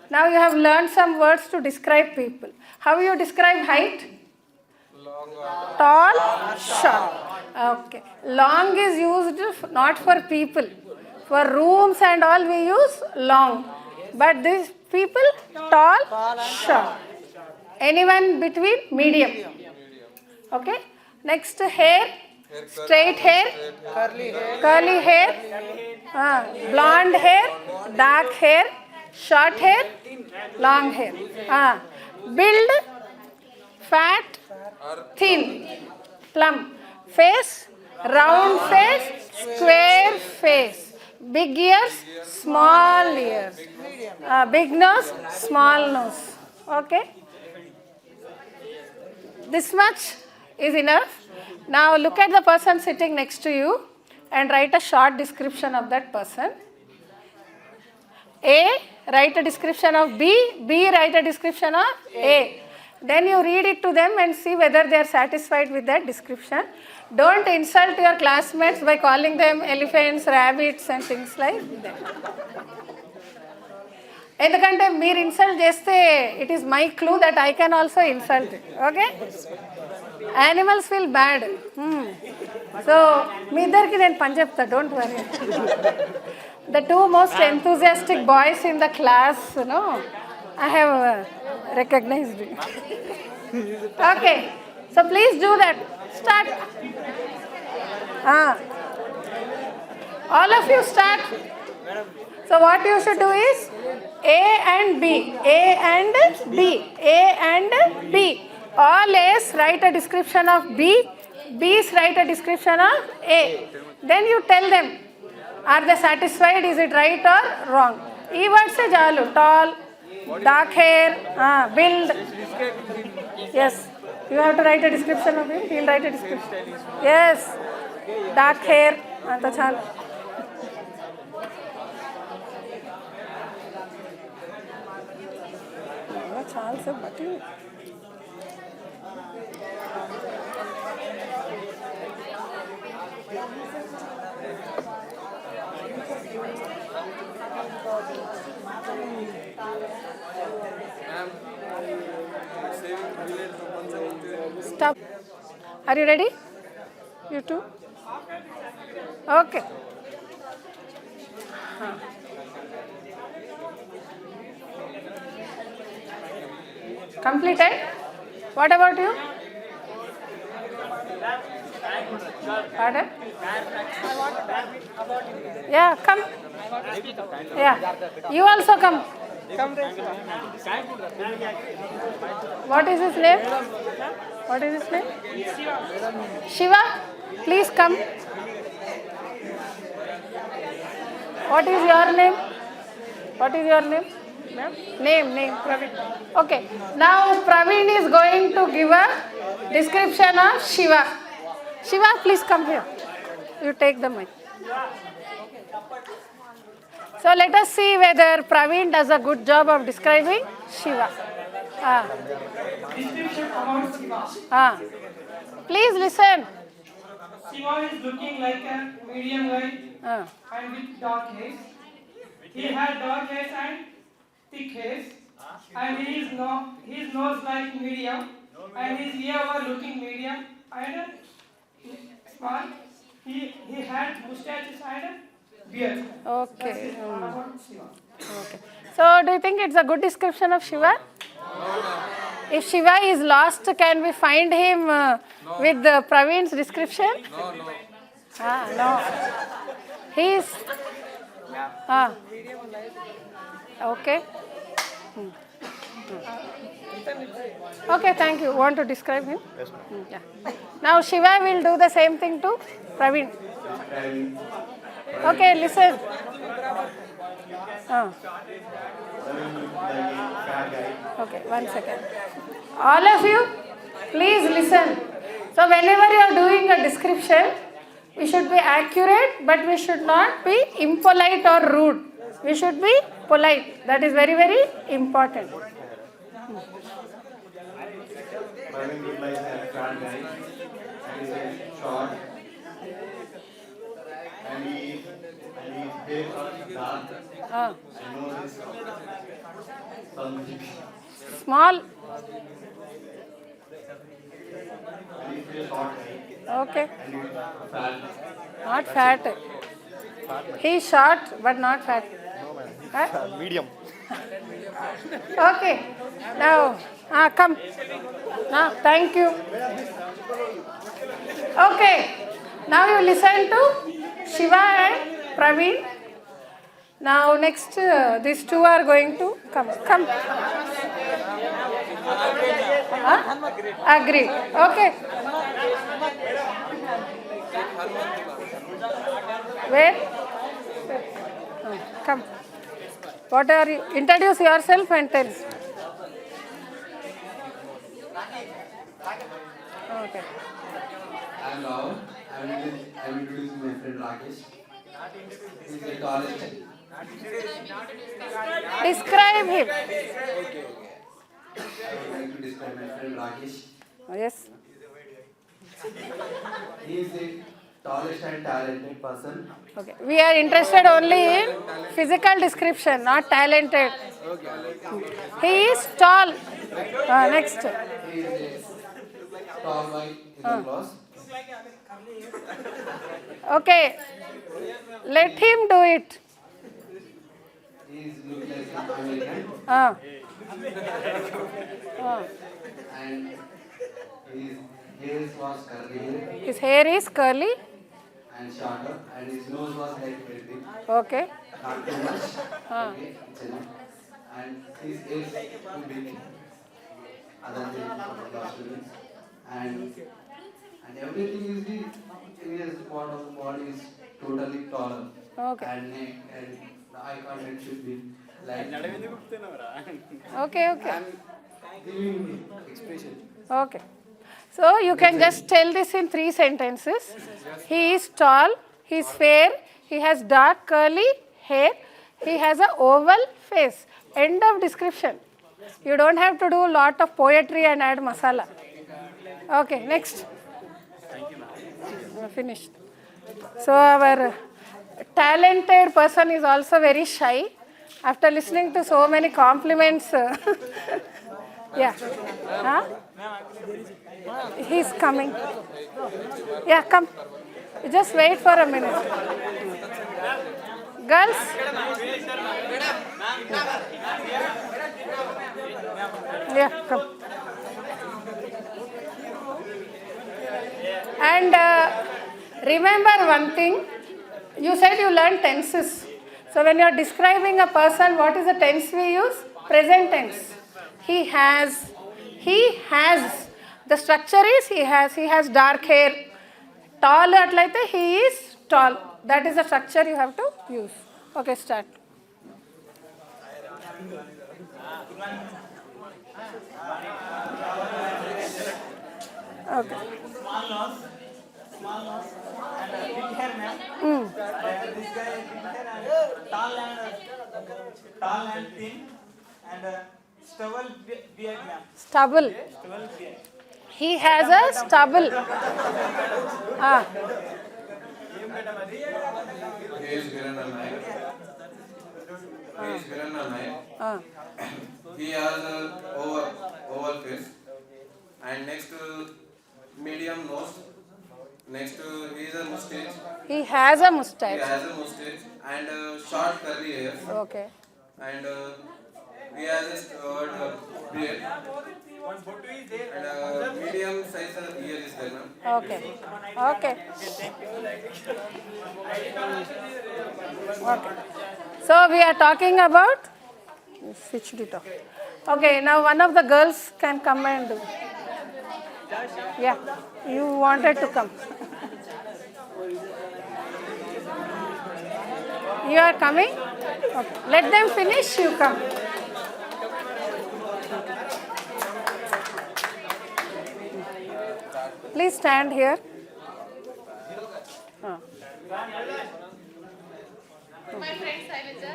Now you have learned some words to describe people. How you describe height? Tall, short. Okay. Long is used not for people. For rooms and all we use long. But these people, tall, short. Anyone between? Medium. Okay. Next, hair. Straight hair. Curly hair. Blonde hair. Dark hair. Short hair. Long hair. Build. Fat. Thin. Plump. Face. Round face. Square face. Big ears. Small ears. Big nose. Small nose. Okay. This much is enough. Now look at the person sitting next to you and write a short description of that person. A, write a description of B. B, write a description of A. Then you read it to them and see whether they are satisfied with that description. Don't insult your classmates by calling them elephants, rabbits and things like that. ఎందుకంటే మీరు insult చేస్తే it is my clue that I can also insult okay animals feel bad so మీ ఇద్దరికి నేను పని చెప్తా don't worry the 2 most enthusiastic boys in the class, I have recognized. Okay, so please do that. Start. All of you start. So what you should do is A and B, A and B, A and B. All A's write a description of B, B's write a description of A. Then you tell them, are they satisfied? Is it right or wrong? E word se jalu. Tall, dark hair, build. Yes, you have to write a description of him. He'll write a description. Yes, dark hair. Anta chalu. చాలు sir బట్టి Stop. Are you ready? You too? Okay. Completed? What about you? Pardon? Yeah, come. Yeah, you also come. What is his name? What is his name? Shiva, please come. What is your name? What is your name? Name, Praveen. Okay, now Praveen is going to give a Description of Shiva. Shiva, please come here. You take the mic. So let us see whether Praveen does a good job of describing Shiva. Description about Shiva. Please listen. Shiva is looking like a medium height and with dark hairs. He had dark hairs and thick hairs, and his nose like medium, and his ear were looking medium and small. He had mustaches and beard. Okay. That's all about Shiva. Okay. So do you think it's a good description of Shiva? If Shiva is lost, can we find him with Praveen's description? No. He is. Okay. Okay, thank you. Want to describe him? Yes, ma'am. Yeah. Now Shiva will do the same thing to Praveen. Okay, listen. Okay, 1 second. All of you, please listen. So whenever you are doing a description, we should be accurate, but we should not be impolite or rude. We should be polite. That is very, very important. Praveen looked like a fat guy, and he's short, and his hair was dark, and nose is something, Small. and his face short, Okay. and he's fat. Not fat. He is short, but not fat. Huh? Medium. Okay. Now, come. Thank you. Okay. Now you listen to Shiva and Praveen. Now next, these two are going to come. Agree. Okay. Where? Come. What are you? Introduce yourself and tell. Okay. I am Rahul. I will introduce my friend Rakesh. He is the tallest. Describe him. I would like to describe my friend Rakesh. Yes. He is the tallest and talented person. Okay. We are interested only in physical description, not talented. He is tall. Next. He is a tall boy in the class. Okay. Let him do it. He is look like an American and his hair was curly hair His hair is curly. and shorter, and his nose was like very big, Okay. not too much. Okay, it's enough. And his ears too big. Other than upper class students, and everything is the his part of the body is totally taller. Okay. And neck and the eye contact should be like Okay. I'm giving expression. Okay. So you can just tell this in 3 sentences. He is tall, he is fair, he has dark curly hair, he has an oval face. End of description. You don't have to do a lot of poetry and add masala. Okay, next. Finished. So our talented person is also very shy. After listening to so many compliments, yeah. He's coming. Yeah, come. Just wait for a minute. Girls? Yeah, come. And remember one thing. You said you learned tenses. So when you are describing a person, what is the tense we use? Present tense. He has. The structure is he has dark hair. Tall atlaite he is tall. That is the structure you have to use. Okay, start. Okay. Small nose, and big hair, ma'am. This guy big hair and tall and thin, and stubble beard, ma'am. Stubble. Stubble beard. He has a stubble. Ah. He is Virana Nayak. Ah. He has a oval face. And next medium nose. Next he is a mustache. He has a He mustache. has a mustache and short curly hair. Okay. And he has a beard. And medium size ear is there, ma'am. Okay. Okay. Okay. So we are talking about. Switched it off. Okay. Now one of the girls can come and do. Yeah. You wanted to come. You are coming? Okay. Let them finish. You come. Please stand here. My friend Sailaja.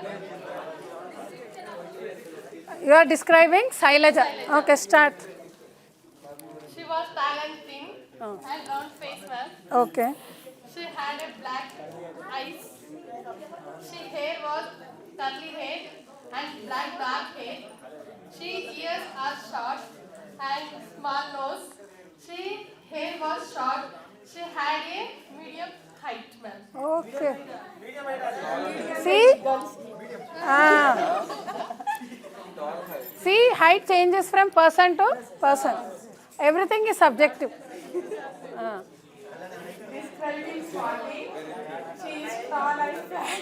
You are describing Sailaja. Okay, start. She was tall and thin and round face, ma'am. Okay. She had a black eyes. She hair was curly hair and black dark hair. She ears are short and small nose. She hair was short. She had a medium height, ma'am. Okay. See? Ah. See, height changes from person to person. Everything is subjective. Ah. Describing Swati, she is tall and fat.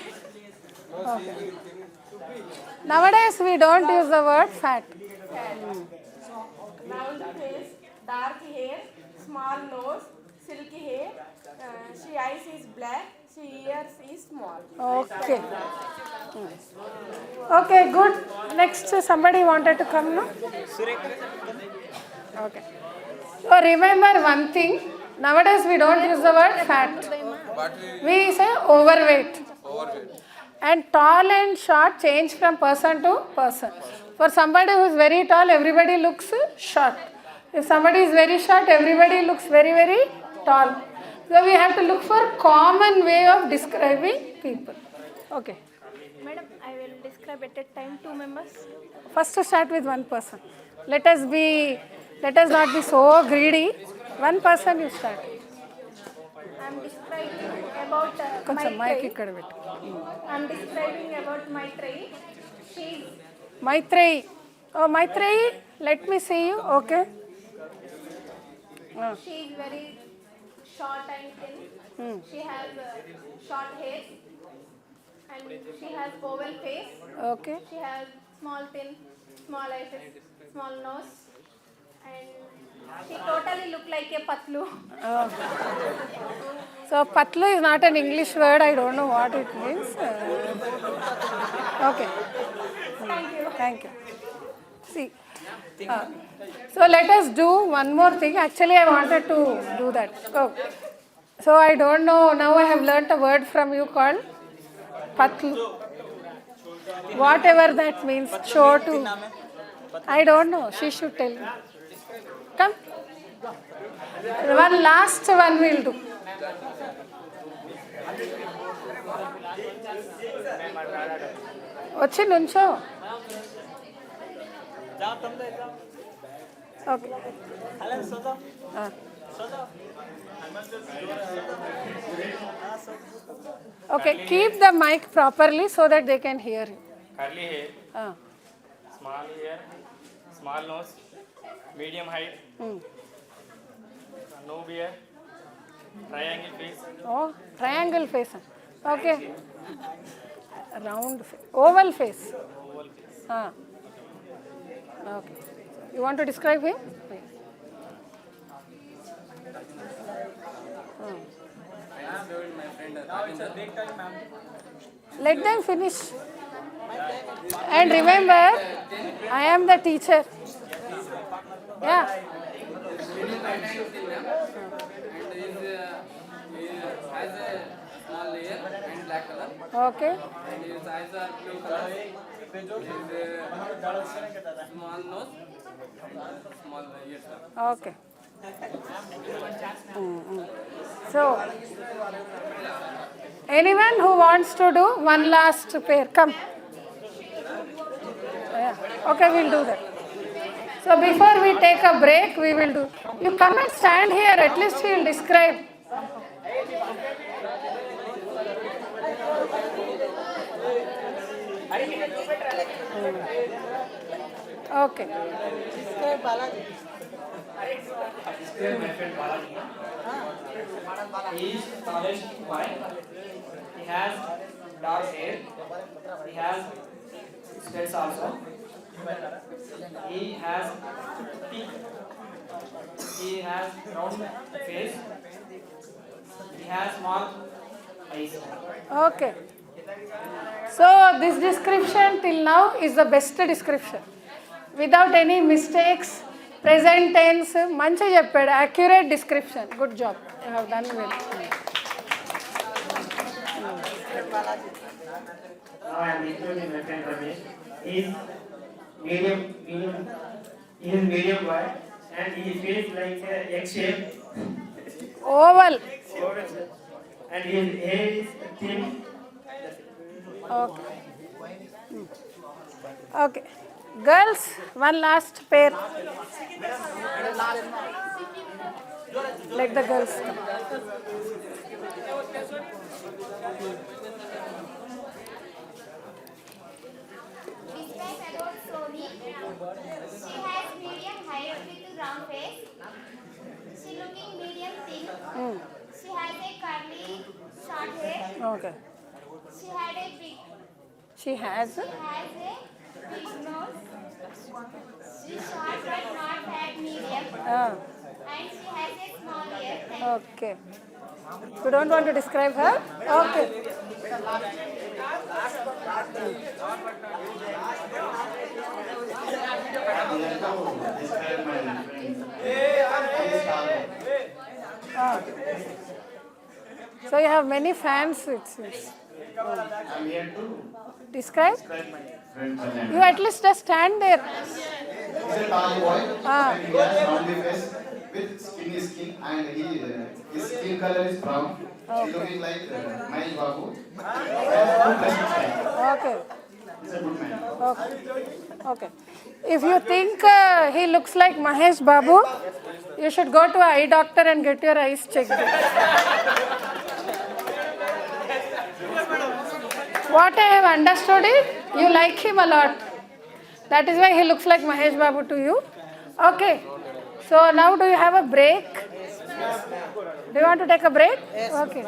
Okay. Nowadays we don't use the word fat. Round face, dark hair, small nose, silky hair. She eyes is black. She ears is small. Okay. Okay, good. Next, somebody wanted to come, no? Okay. So remember one thing. Nowadays we don't use the word fat. But We say overweight. overweight. And tall and short change from person to person. For somebody who is very tall, everybody looks short. If somebody is very short, everybody looks very, very tall. So we have to look for common way of describing people. Okay. Madam, I will describe at a time 2 members. First to start with one person. Let us not be so greedy. One person you start. I am describing about కొంచెం my mic tray. ఇక్కడ పెట్టు. I am describing about my tray. She is Maitreyi. Oh, Maitreyi, let me see you. Okay. very short and thin. She has short hair and she has oval face. Okay. She has small thin, small eyes, small nose, and she totally look like a patlu. So patlu is not an English word. I don't know what it means. Okay. Thank you. Thank you. See. So let us do one more thing. Actually, I wanted to do that. So I don't know. Now I have learnt a word from you called patlu. Whatever that means. Chotu. I don't know. She should tell me. Come. One last one we'll do. వచ్చి నుంచో okay okay keep the mic properly so that they can hear you Curly hair, small nose, medium height, no beard, triangle face. Oh, triangle face. Okay. Round face. Oval face. Okay. You want to describe him? Now it's a break time, ma'am. Let them finish. And remember, I am the teacher. Yeah. hair and black color. Okay. And his eyes are blue color. His small nose, small ears. Okay. So, anyone who wants to do one last pair, come. Yeah. Okay, we'll do that. So before we take a break, we will do. You come and stand here, at least we will describe. Okay. He is tallest boy. He has dark hair. He has specs also. He has teeth. He has round face. He has small eyes. Okay. So this description till now is the best description. Without any mistakes, present tense, manchi cheppadu, accurate description. Good job. You have done well. Now I am introducing my friend Ramesh. He is medium boy and his face like a egg shape. Oval. And his hair is thin. Okay. Okay. Girls, one last pair. Let the girls come. Describe about Sony. She has medium height with round face. She looking medium thin. She has a curly short hair. Okay. She had a big. She has. She has a big nose. She is short but not that medium. And she has a small ear. Okay. You don't want to describe her? Okay. Describe my friend. So you have many fans, it seems. I'm here to Describe? describe my friend Sangeetha. You at least just stand there. He's a tall boy and he has roundly face with skinny skin and his skin color is brown. He's looking like Mahesh Babu. He has good dressing style. Okay. He's a good man. Okay. Okay. If you think he looks like Mahesh Babu, you should go to an eye doctor and get your eyes checked. What I have understood is, you like him a lot. That is why he looks like Mahesh Babu to you. Okay. So now do you have a break? Do you want to take a break? Okay.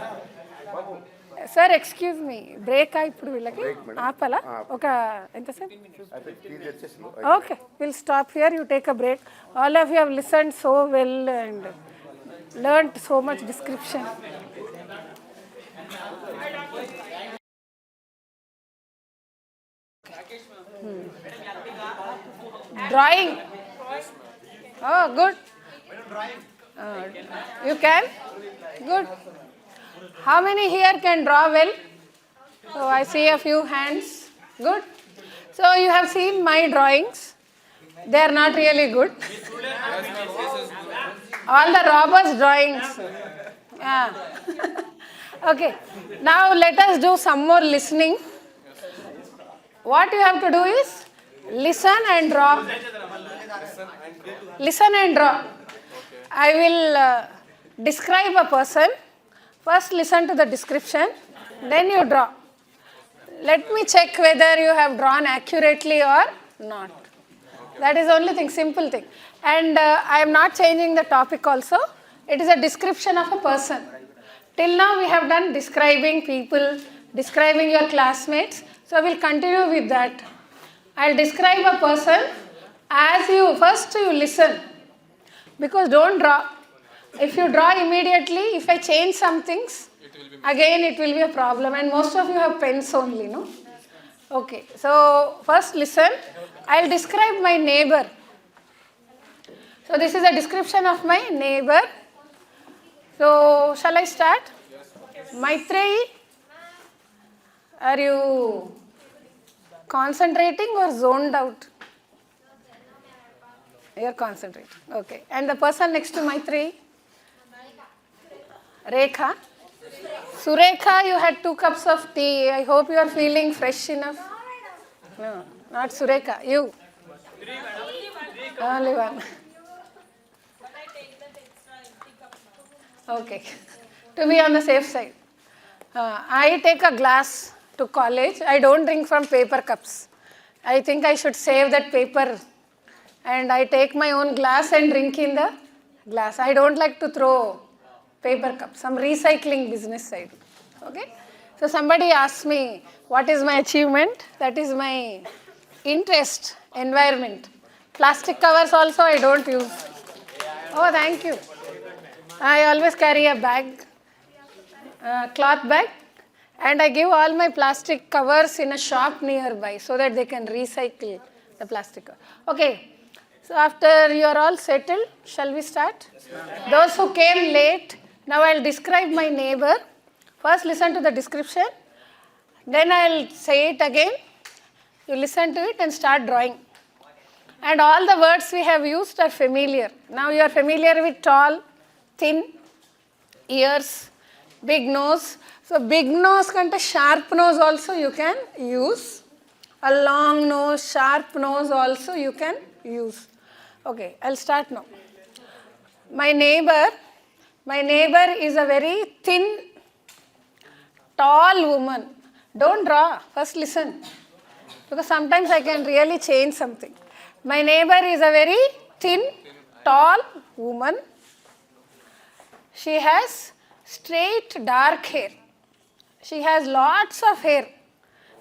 Sir, excuse me. Break ఇప్పుడు వీళ్ళకి ఆపాలా ఒక ఎంతసేపు? Okay, we'll stop here. You take a break. All of you have listened so well and learnt so much description. Drawing. Oh, good. You can? Good. How many here can draw well? So I see a few hands. Good. So you have seen my drawings. They are not really good. All the robbers' drawings. Yeah. Okay. Now let us do some more listening. What you have to do is listen and draw. Listen and draw. I will describe a person. First listen to the description, then you draw. Let me check whether you have drawn accurately or not. That is the only thing, simple thing. And I am not changing the topic also. It is a description of a person. Till now we have done describing people, describing your classmates. So I will continue with that. I will describe a person as you, first you listen. Because don't draw. If you draw immediately, if I change some things, again it will be a problem. And most of you have pens only, no? Okay, so first listen. I will describe my neighbor. So this is a description of my neighbor. So shall I start? Maitreyi, Are you concentrating or zoned out? You're concentrating. Okay. And the person next to Maitri? Rekha. Surekha, you had 2 cups of tea. I hope you are feeling fresh enough. No, not Surekha. You. Only one. Okay. To be on the safe side. I take a glass to college. I don't drink from paper cups. I think I should save that paper. And I take my own glass and drink in the glass. I don't like to throw paper cups. Some recycling business side. Okay. So somebody asked me, what is my achievement? That is my interest, environment. Plastic covers also I don't use. Oh, thank you. I always carry a bag, cloth bag, and I give all my plastic covers in a shop nearby so that they can recycle the plastic cover. Okay. So after you are all settled, shall we start? Those who came late, now I'll describe my neighbor. First listen to the description, then I'll say it again. You listen to it and start drawing. And all the words we have used are familiar. Now you are familiar with tall, thin, ears, big nose. So big nose kante sharp nose also you can use. A long nose, sharp nose also you can use. Okay, I'll start now. My neighbor is a very thin, tall woman. Don't draw, first listen. Because sometimes I can really change something. My neighbor is a very thin, tall woman. She has straight, dark hair. She has lots of hair.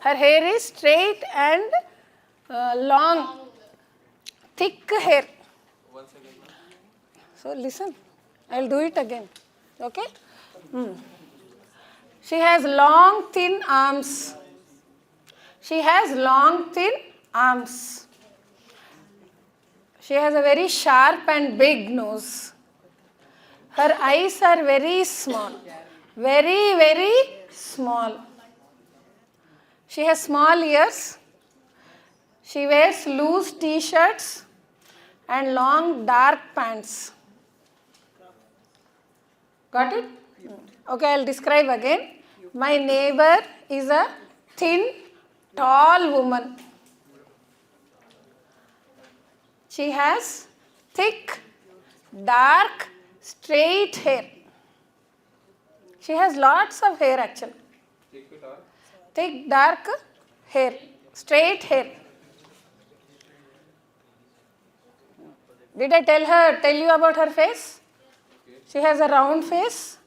Her hair is straight and long, thick hair. So listen, I'll do it again. Okay? She has long, thin arms. She has long, thin arms. She has a very sharp and big nose. Her eyes are very small. Very, very small. She has small ears. She wears loose t-shirts and long dark pants. Got it? Okay, I'll describe again. My neighbor is a thin, tall woman. She has thick, dark, straight hair. She has lots of hair actually. Thick, dark hair, straight hair. Did I tell you about her face? She has a round face.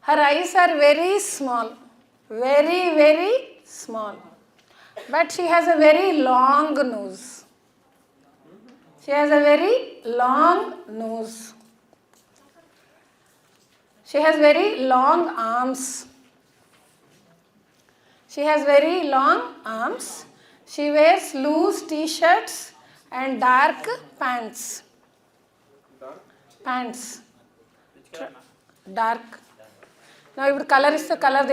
Her eyes are very small. Very, very small. But she has a very long nose. She has a very long nose. She has very long arms. She has very long arms. She wears loose t-shirts and dark pants. Pants. Dark. Now, if color is the color,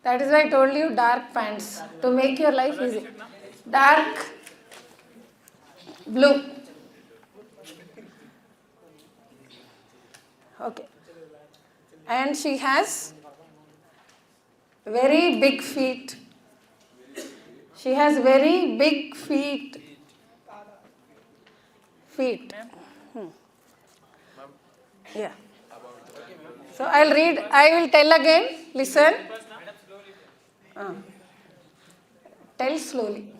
that is why I told you dark pants to make your life easy. Dark blue. Okay. And she has very big feet. She has very big feet. Yeah. So I'll read, I will tell again. Listen. Tell slowly.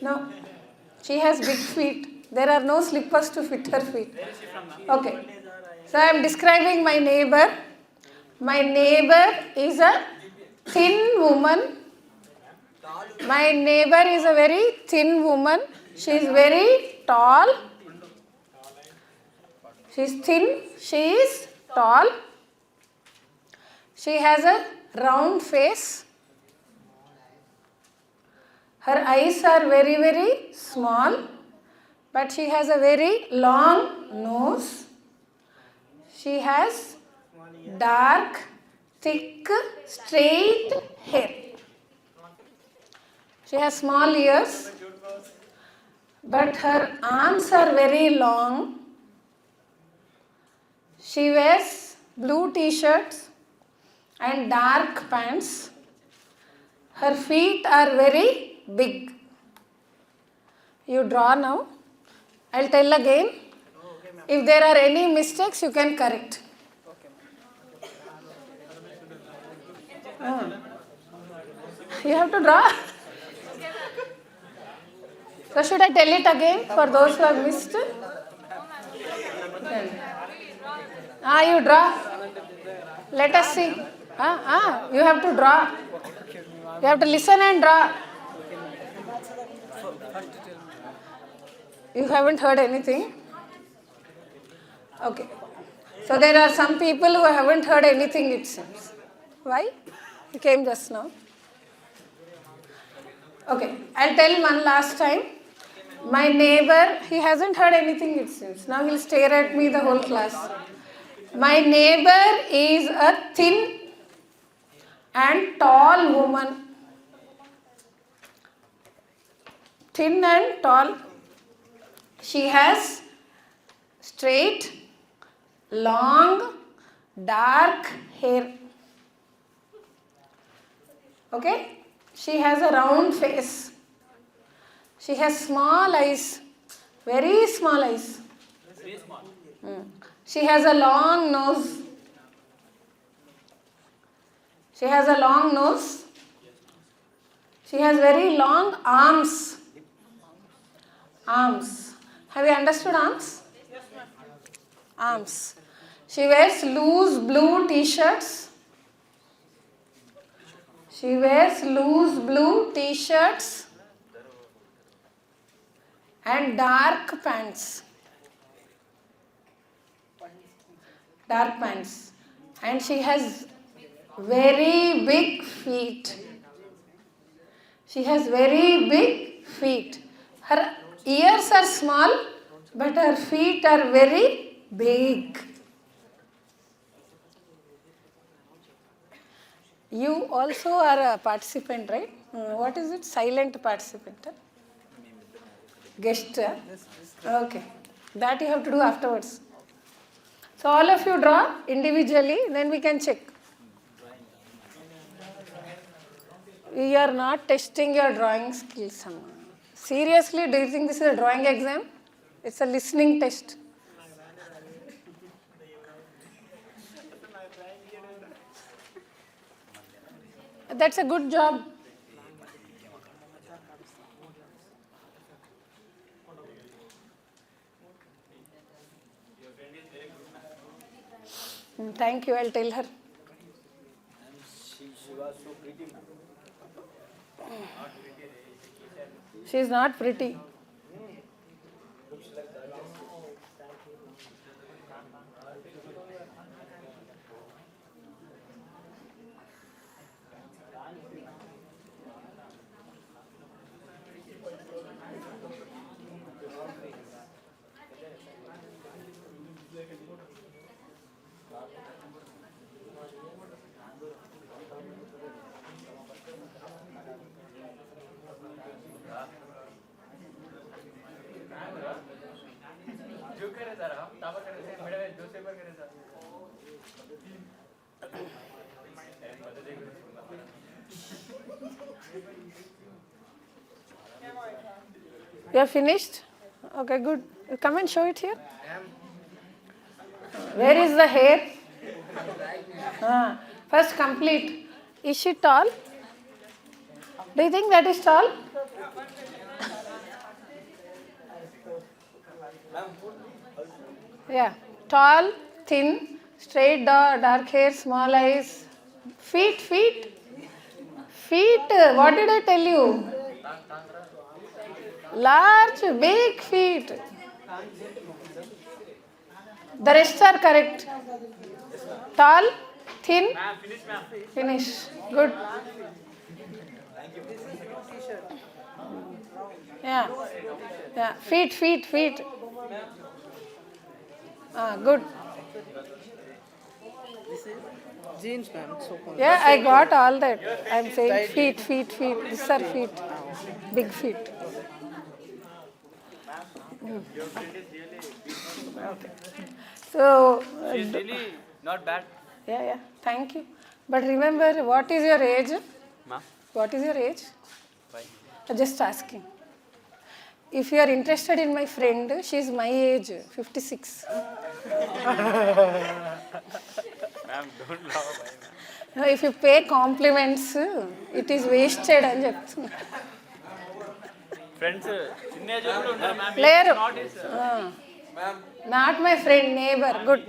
No. She has big feet. There are no slippers to fit her feet. Okay. So I am describing my neighbor. My neighbor is a thin woman. My neighbor is a very thin woman. She is very tall. She is thin. She is tall. She has a round face. Her eyes are very, very small. But she has a very long nose. She has dark, thick, straight hair. She has small ears, but her arms are very long. She wears blue t-shirts and dark pants. Her feet are very big. You draw now. I'll tell again. If there are any mistakes, you can correct. You have to draw. So should I tell it again for those who have missed? You draw. Let us see. You have to draw. You have to listen and draw. You haven't heard anything? Okay. So there are some people who haven't heard anything, it seems. Why? You came just now. Okay. I'll tell one last time. My neighbor, he hasn't heard anything, it seems. Now he'll stare at me the whole class. My neighbor is a thin and tall woman. Thin and tall. She has straight, long, dark hair. Okay? She has a round face. She has small eyes, very small eyes. Very small. She has a long nose. She has a long nose. She has very long arms. Arms. Have you understood arms? Yes, ma'am. Arms. She wears loose blue t-shirts. She wears loose blue t-shirts and dark pants. Dark pants. And she has very big feet. She has very big feet. Her ears are small, but her feet are very big. You also are a participant, right? What is it? Silent participant. Huh? Guest. Okay. That you have to do afterwards. So all of you draw individually, then we can check. We are not testing your drawing skills. Seriously, do you think this is a drawing exam? It's a listening test. That's a good job. Thank you, I'll tell her. She was so pretty. She is not pretty. You are finished? Okay, good. Come and show it here. Where is the hair? First complete. Is she tall? Do you think that is tall? Yeah. Tall, thin, straight, dark hair, small eyes. Feet. What did I tell you? Large, big feet. The rest are correct. Tall, thin. Finish. Good. Yeah. Feet. Good. Jeans, ma'am. So Yeah, I got all that. I'm saying feet, feet, feet. These are feet. Big feet. Okay. So, she's really not bad. yeah. Thank you. But remember, what is your age? Ma'am. What is your age? Why? Just asking. If you are interested in my friend, she is my age, 56. Ma'am, don't laugh. No, if you pay compliments, it is wasted అని చెప్తున్నా. Friends, teenage కూడా ఉంటారు ma'am. లేరు. Not his. Not my friend, neighbor. Good.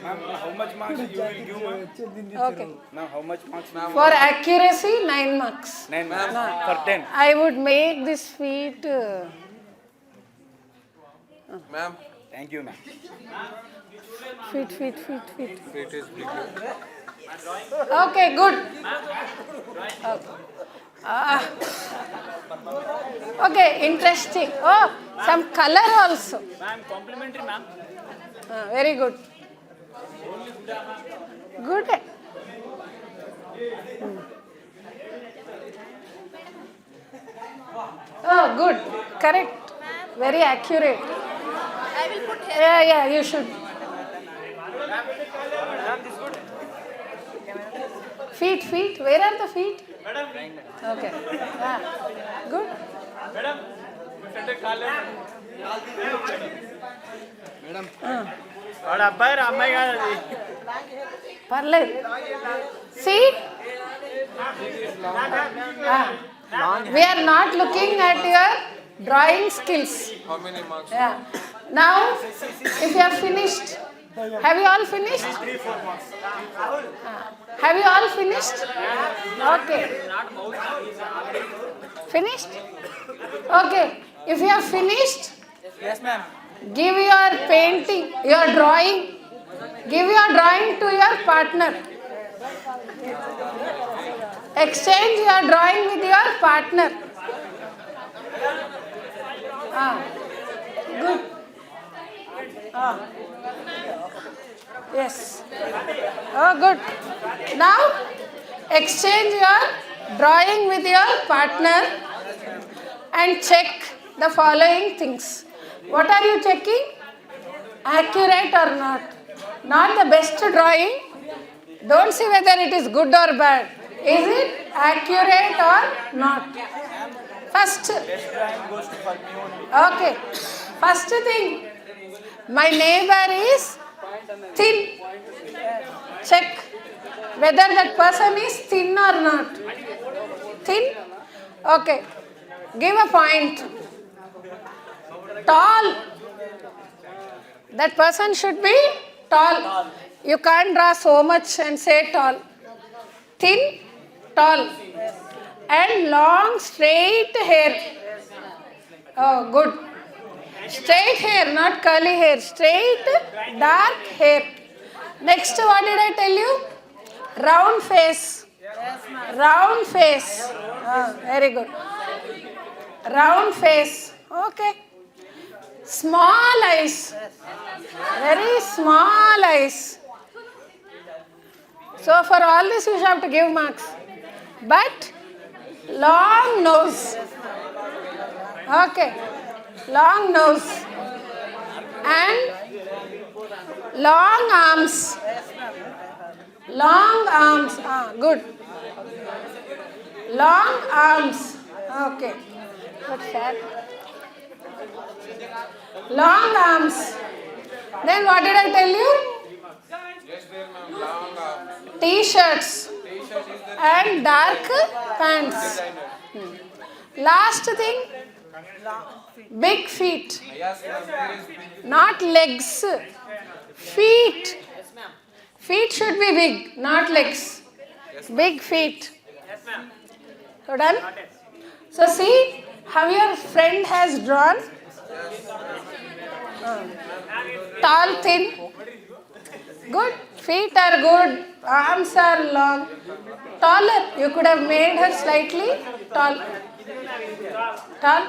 Ma'am, how much marks you will give, ma'am? Okay. Ma'am, how much marks? Ma'am? For accuracy, 9 marks. 9 marks. For 10. I would make this feet. Ma'am, Thank you, ma'am. Feet. feet is bigger. Okay, good. Okay, interesting. Oh, some color also. Ma'am, complimentary, ma'am. Very good. Good. Oh, good. Correct. Very accurate. I will put here. Yeah, you should. Feet. Where are the feet? Okay. Good. Madam, వాడు అబ్బాయి రా అమ్మాయి కాదు అది. పర్లేదు. See? We are not looking at your drawing skills. How many marks? Yeah. Now, if you have finished, have you all finished? 3-4 marks. Have you all finished? Okay. Finished? Okay. If you have finished, Yes, ma'am. give your painting, your drawing, give your drawing to your partner. Exchange your drawing with your partner. Good. Yes. Oh, good. Now, exchange your drawing with your partner and check the following things. What are you checking? Accurate or not? Not the best drawing. Don't see whether it is good or bad. Is it accurate or not? First. Okay. First thing. My neighbor is thin. Check whether that person is thin or not. Thin? Okay. Give a point. Tall. That person should be tall. You can't draw so much and say tall. Thin, tall. And long, straight hair. Oh, good. Straight hair, not curly hair. Straight, dark hair. Next, what did I tell you? Round face. Round face. Very good. Round face. Okay. Small eyes. Very small eyes. So for all this you have to give marks. But long nose. Okay. Long nose. And long arms. Long arms. Good. Long arms. Okay. But fat. Long arms. Then what did I tell you? Yes, there, ma'am. Long arms. T-shirts T-shirt is the and dark pants. Last thing, big feet. yes, ma'am. There is big. Not legs. Feet. Feet should be big, not legs. Big feet. So done? So see how your friend has drawn. Tall, thin. Good. Feet are good. Arms are long. Taller. You could have made her slightly tall. Tall?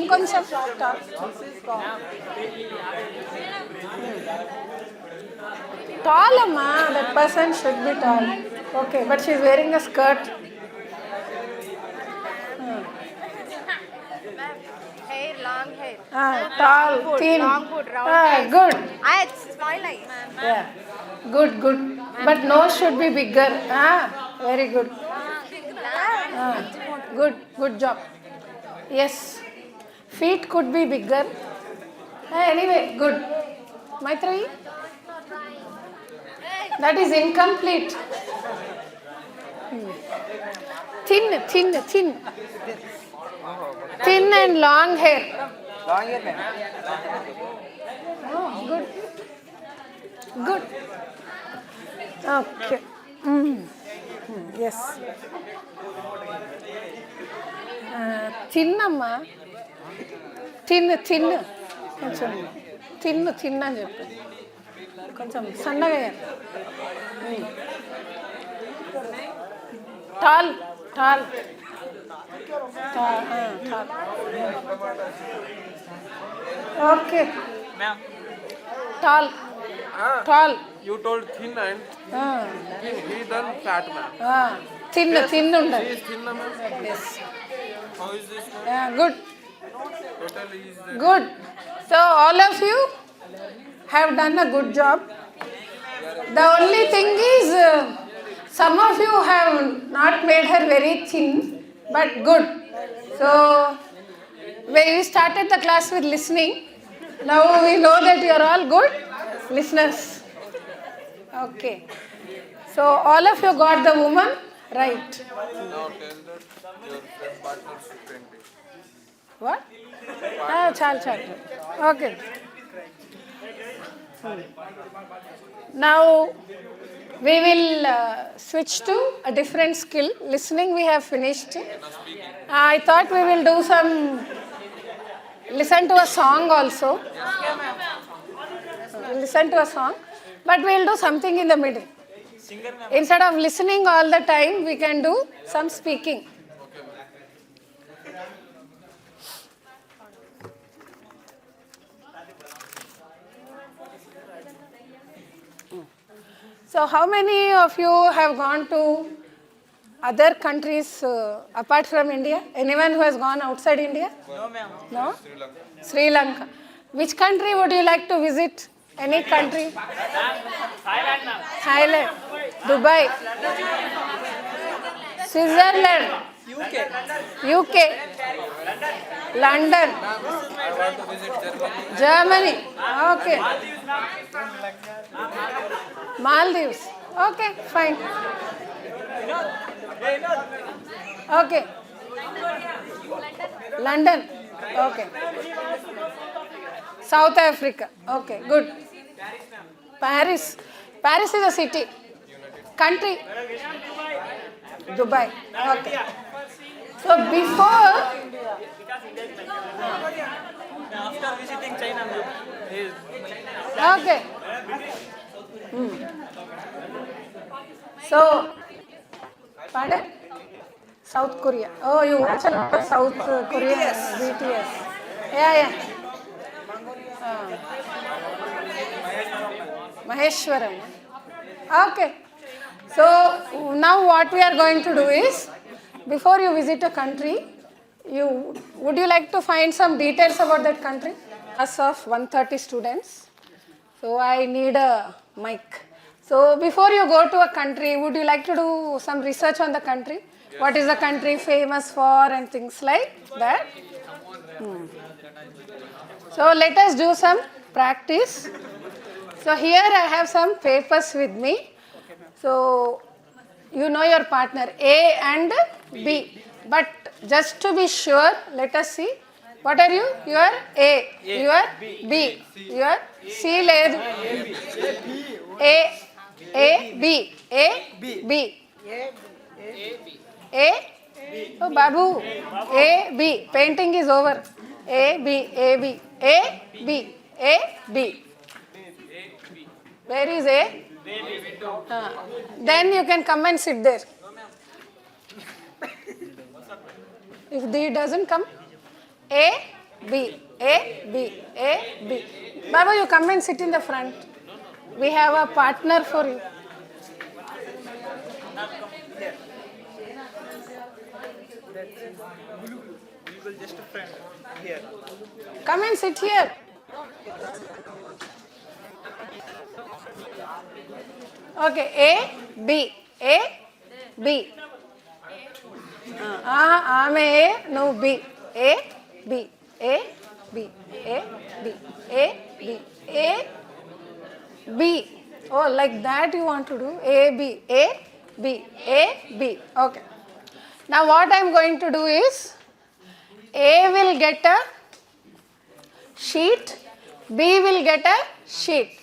ఇంకొంచెం tall. Tall amma, that person should be tall. Okay, but she is wearing a skirt. Hair, long hair. Tall, thin. Long foot, round eyes. Good. It's small eyes. Yeah. Good. But nose should be bigger. Very good. Good job. Yes. Feet could be bigger. Anyway, good. Maitreyi? That is incomplete. Thin. Thin and long hair. Long hair, ma'am. Oh, good. Okay. Yes. Thin amma. Thin. కొంచెం thin అని చెప్పు. కొంచెం సన్నగా tall. Okay. Ma'am. Tall. You told thin and he done fat man. Thin ఉండాలి. He is thin man. Yes. How is this man? Good. Totally is the Good. So all of you have done a good job. The only thing is, some of you have not made her very thin, but good. So we started the class with listening. Now we know that you are all good listeners. Okay. So all of you got the woman right. now tell that your partner should paint it. What? Chal. Okay. Now we will switch to a different skill. Listening we have finished. I thought we will do some, listen to a song also. Listen to a song, but we will do something in the middle. Instead of listening all the time, we can do some speaking. So how many of you have gone to other countries apart from India? Anyone who has gone outside India? No, ma'am. No? Sri Lanka. Which country would you like to visit? Any country? Thailand. Dubai. Switzerland. UK. London. I want to visit Germany. Germany. Okay. Maldives. Okay, fine. Okay. London. Okay. South Africa. Okay, good. Paris. Paris is a city. Country. Dubai. Okay. So before. After visiting China, ma'am. Okay. So, pardon? South Korea. Oh, you watch a lot of South Korea. BTS. Yeah. Maheshwaram. Okay. So, now what we are going to do is, before you visit a country, would you like to find some details about that country? Class of 130 students. So I need a mic. So before you go to a country, would you like to do some research on the country? Yes. What is the country famous for and things like that? So let us do some practice. So here I have some papers with me. So you know your partner A and B. But just to be sure, let us see. What are you? You are A. You are B. You are C లేదు. A B. Oh Babu. A B. Painting is over. A B. Where is A? Then you can come and sit there. If D doesn't come, A, B, A, B, A, B. Baba, you come and sit in the front. We have a partner for you. We will just friend here. Come and sit here. Okay, A, B, A, B. I'm A, no B. A, B, A, B, A, B, A, B, A, B. Oh, like that you want to do? A, B, A, B, A, B. Okay. Now what I am going to do is, A will get a sheet, B will get a sheet.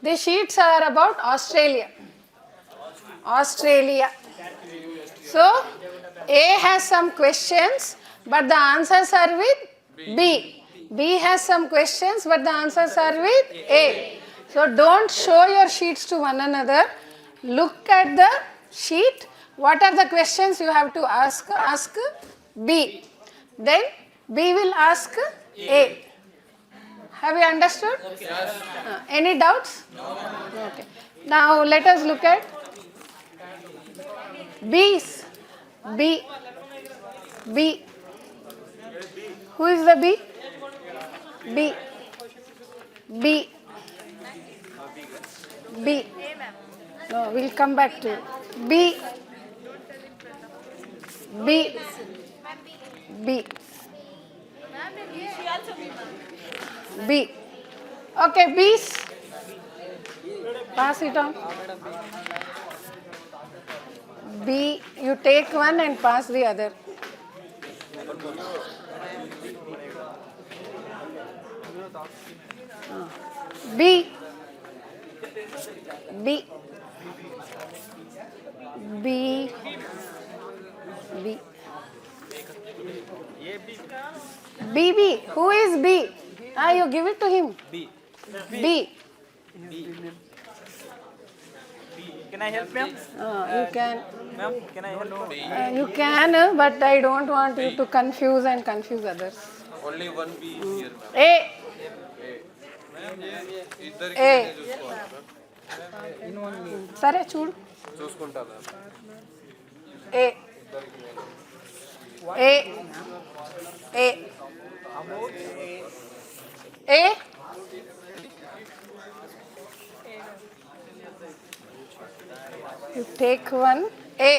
The sheets are about Australia. Australia. So, A has some questions, but the answers are with B. B has some questions, but the answers are with A. So, don't show your sheets to one another. Look at the sheet. What are the questions you have to ask? Ask B. Then B will ask A. Have you understood? Yes. Any doubts? Okay. Now let us look at B's. B. B. Who is the B? B. B. B. No, we'll come back to B. B. B. B. Okay, B's. Pass it on. B, you take one and pass the other. B. B. B. B. B. B. Who is B? You give it to him. B. B. Can I help ma'am? You can. Ma'am, can I help? You can, but I don't want you to confuse others. Only one B is here, ma'am. A. ఇద్దరికి A. చూసుకోవాలి. సరే చూడు. చూసుకుంటా A. A. A. A. You take one. A.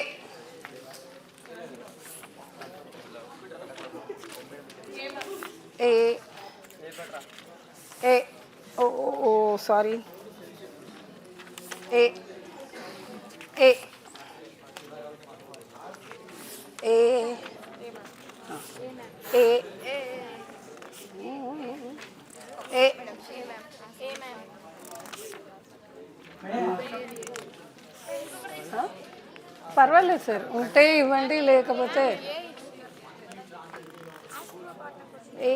A. A. Oh, sorry. A. A. A. A. A. పర్వాలేదు sir, ఉంటే ఇవ్వండి, లేకపోతే uh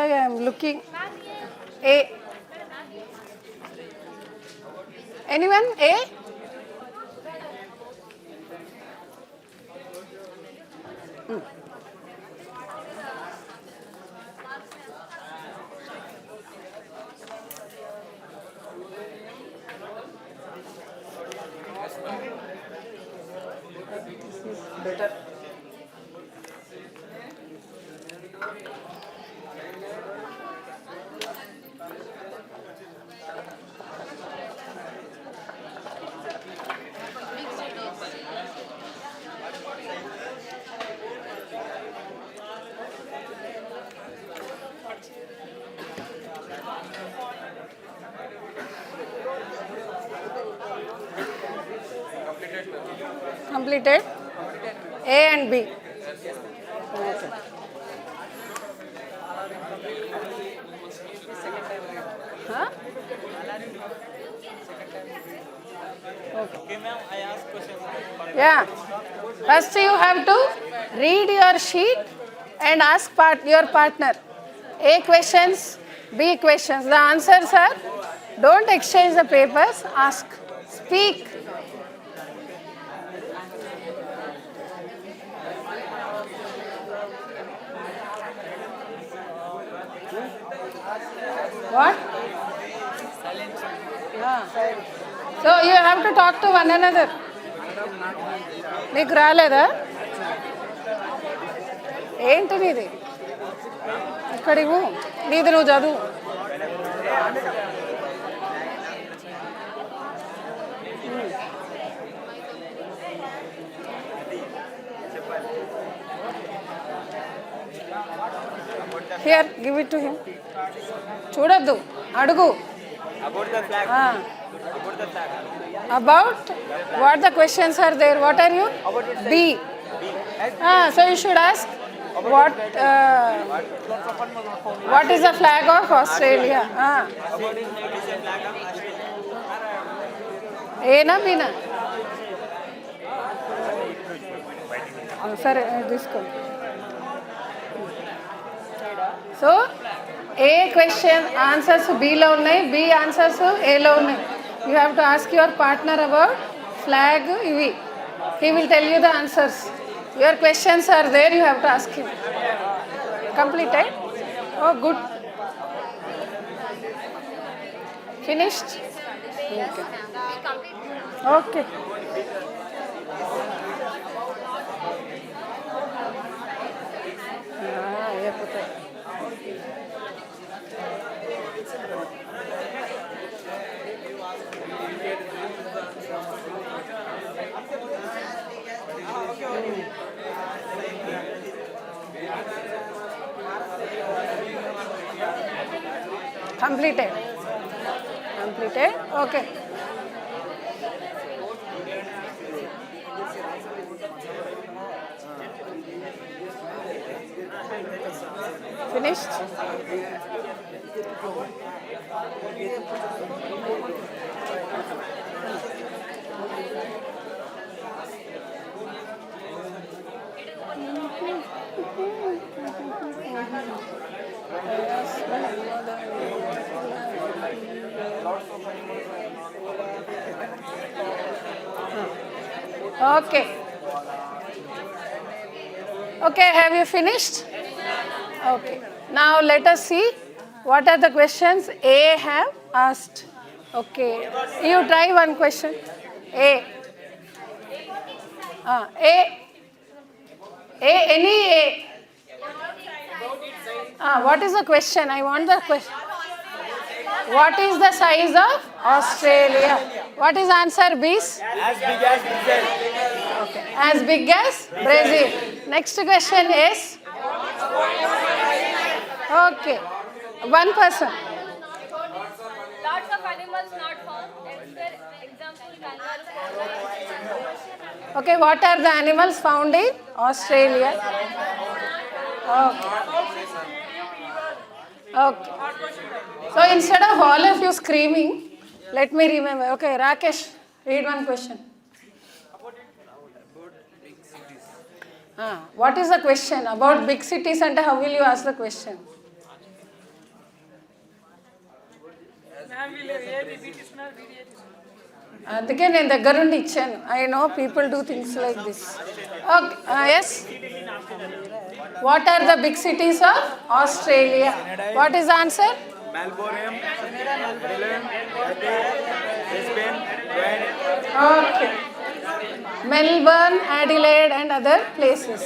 I'm looking uh anyone uh better. Completed? A and B. Okay. Huh? Okay ma'am, I ask questions. Yeah. First you have to read your sheet and ask your partner. A questions, B questions. The answers are, don't exchange the papers, ask. Speak. What? So you have to talk to one another. నీకు రాలేదా? ఏంటి నీది? ఇక్కడ ఇవ్వు. నీది నువ్వు చదువు. Here, give it to him. చూడొద్దు, అడుగు. About the flag. About the flag. About what the questions are there? What are you? B. So you should ask what is the flag of Australia? A na B na? Sir, తీసుకో. So A question answers B లో ఉన్నాయి, B answers A లో ఉన్నాయి. You have to ask your partner about flag ఇవి. He will tell you the answers. Your questions are there, you have to ask him. Completed? Oh, good. Finished? Okay. Completed. Completed. Okay. Finished? Okay. Okay, have you finished? Okay. Now let us see what are the questions A have asked. Okay. You try one question. A. Any A. What is the question? I want the question. What is the size of Australia? What is answer B? As big as Brazil. Okay. As big as Brazil. Next question is? Okay. One person. Lots of animals not found. Example, kangaroo. Okay, what are the animals found in Australia? Okay. Okay. So instead of all of you screaming, let me remember. Okay, Rakesh, read one question. What is the question? About big cities and how will you ask the question? అందుకే నేను దగ్గరుండి ఇచ్చాను. I know people do things like this. Okay, yes. What are the big cities of Australia? What is the answer? Melbourne, Adelaide, Brisbane, Okay. Melbourne, Adelaide and other places.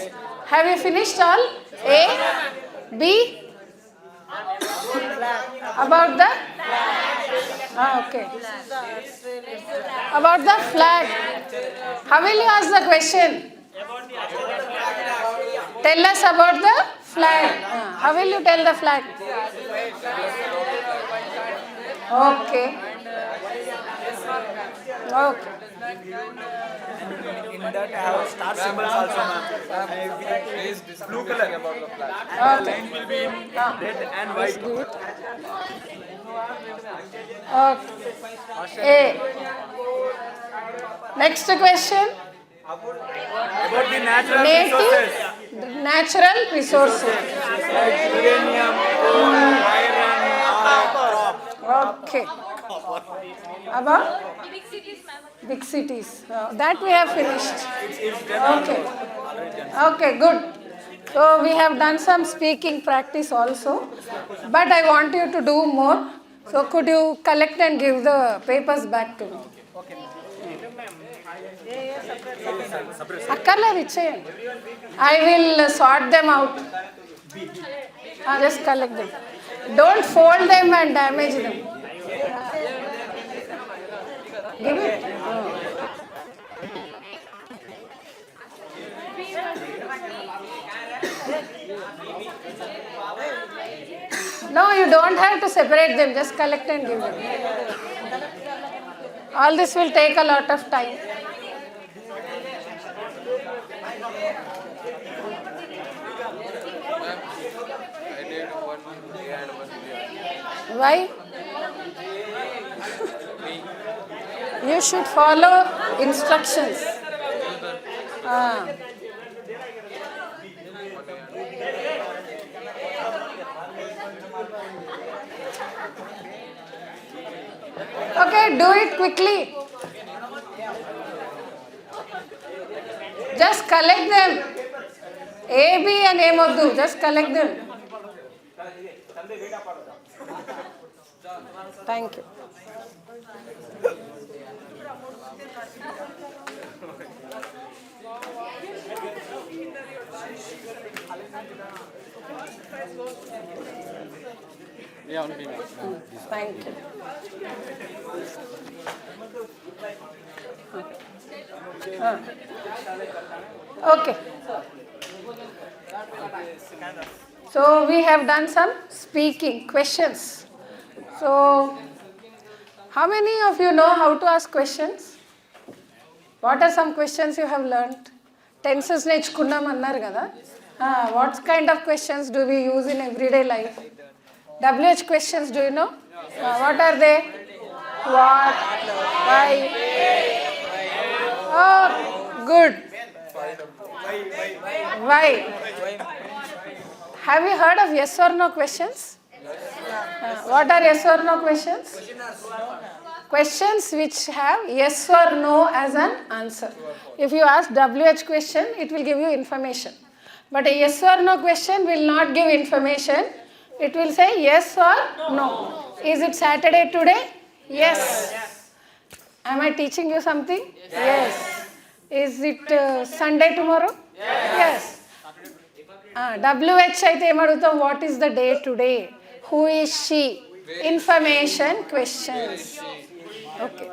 Have you finished all? A, B? About the? Okay. About the flag. How will you ask the question? Tell us about the flag. How will you tell the flag? Okay. Okay. In that I have star symbols also, ma'am. Blue color. And the line will be in red and white. Okay. A. Next question. About the natural resources. Natural resources. Like uranium, coal, iron, crop. Okay. About? Big cities. That we have finished. Okay. Okay, good. So we have done some speaking practice also, but I want you to do more. So could you collect and give the papers back to me? Akkarla ichcheyanడి. I will sort them out. Just collect them. Don't fold them and damage them. Give it. No, you don't have to separate them. Just collect and give them. All this will take a lot of time. I need one A and one B. Why? You should follow instructions. Okay, do it quickly. Just collect them. A, B and A moddu. Just collect them. Thank you. Thank you. Okay. So we have done some speaking questions. So how many of you know how to ask questions? What are some questions you have learned? Tenses నేర్చుకున్నాం అన్నారు కదా. What kind of questions do we use in everyday life? WH questions, do you know? What are they? What? Why? Oh, good. Why? Have you heard of yes or no questions? What are yes or no questions? Questions which have yes or no as an answer. If you ask WH question, it will give you information. But a yes or no question will not give information. It will say yes or no. Is it Saturday today? Yes. Am I teaching you something? Yes. Is it Sunday tomorrow? Yes. WH అయితే ఏమడుగుతాం? What is the day today? Who is she? Information questions. Okay.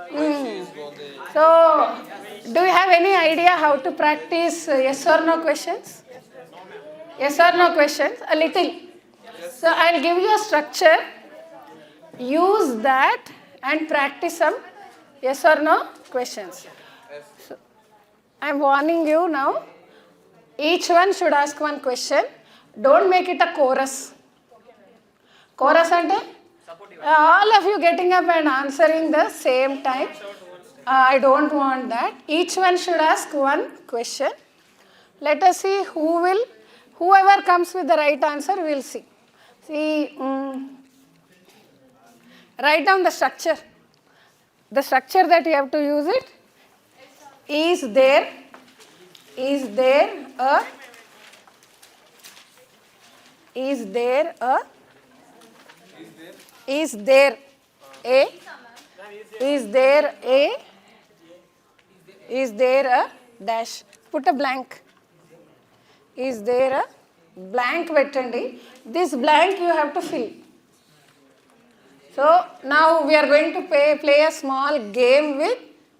So, do you have any idea how to practice yes or no questions? Yes or no questions? A little. So, I'll give you a structure. Use that and practice some yes or no questions. So, I'm warning you now. Each one should ask one question. Don't make it a chorus. Chorus ante all of you getting up and answering the same time. I don't want that. Each one should ask one question. Let us see whoever comes with the right answer, we'll see. See, write down the structure. The structure that you have to use it. Is there a is there a dash, put a blank. Is there a blank vettandi? This blank you have to fill. So now we are going to play a small game with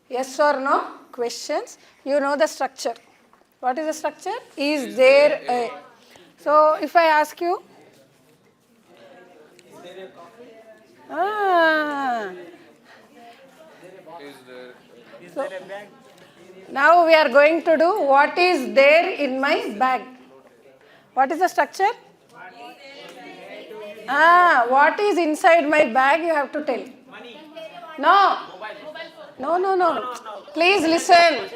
yes or no questions. You know the structure. What is the structure? Is there a? So if I ask you, so now we are going to do what is there in my bag. What is the structure? What is inside my bag you have to tell. No. Please listen.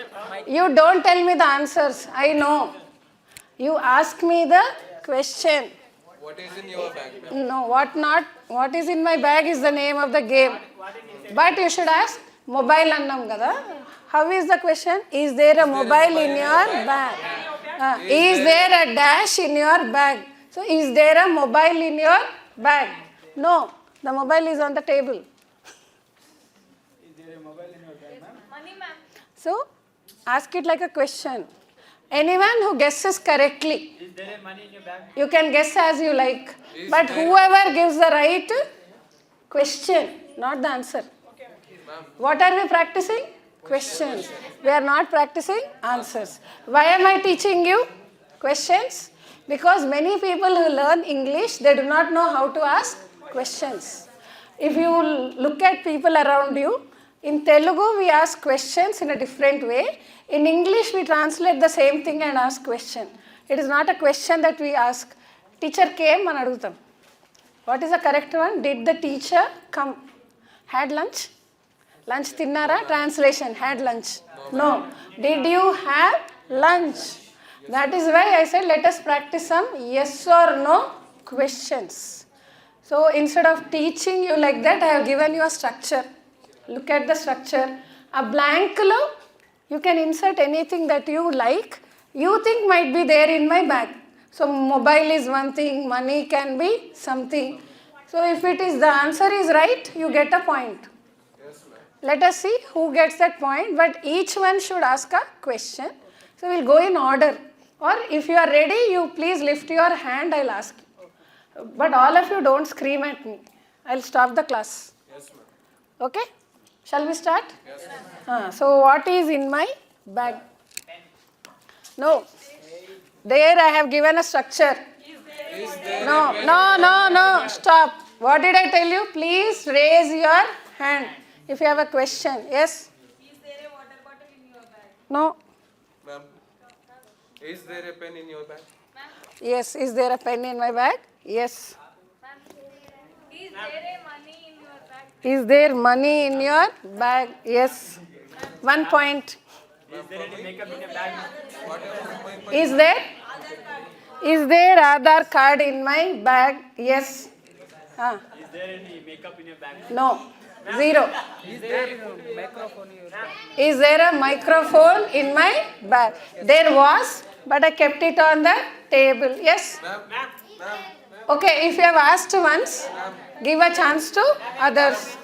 You don't tell me the answers. I know. You ask me the question. What is in your bag? No, what is in my bag is the name of the game. But you should ask mobile annam kada. How is the question? Is there a mobile in your bag? Is there a dash in your bag? So, is there a mobile in your bag? No, the mobile is on the table. Is there a mobile in your bag, ma'am? Money, ma'am. So, ask it like a question. Anyone who guesses correctly, Is there a money in your bag? you can guess as you like. But whoever gives the right question, not the answer. What are we practicing? Questions. We are not practicing answers. Why am I teaching you questions? Because many people who learn English, they do not know how to ask questions. If you look at people around you, in Telugu we ask questions in a different way. In English we translate the same thing and ask question. It is not a question that we ask. Teacher came and adugutam. What is the correct one? Did the teacher come? Had lunch? Lunch tinnara? Translation, had lunch. No. Did you have lunch? That is why I said let us practice some yes or no questions. So instead of teaching you like that, I have given you a structure. Look at the structure. A blank you can insert anything that you like, you think might be there in my bag. So mobile is one thing, money can be something. So if it is the answer is right, you get a point. Let us see who gets that point, but each one should ask a question. So we'll go in order. Or if you are ready, you please lift your hand, I'll ask you. But all of you don't scream at me. I'll stop the class. Yes, ma'am. Okay? Shall we start? Yes, ma'am. So what is in my bag? No. There I have given a structure. Is there No. Stop. What did I tell you? Please raise your hand if you have a question. Yes? Is there a water bottle in your bag? No. Ma'am, is there a pen in your bag? Yes. Is there a pen in my bag? Yes. Is there a money in your bag? Is there money in your bag? Yes. 1 point. Is there any makeup in your bag? Is there? Is there Aadhaar card in my bag? Yes. Is there any makeup in your bag? No. 0. Is there a microphone in your bag? Is there a microphone in my bag? There was, but I kept it on the table. Yes? Okay, if you have asked once, give a chance to others.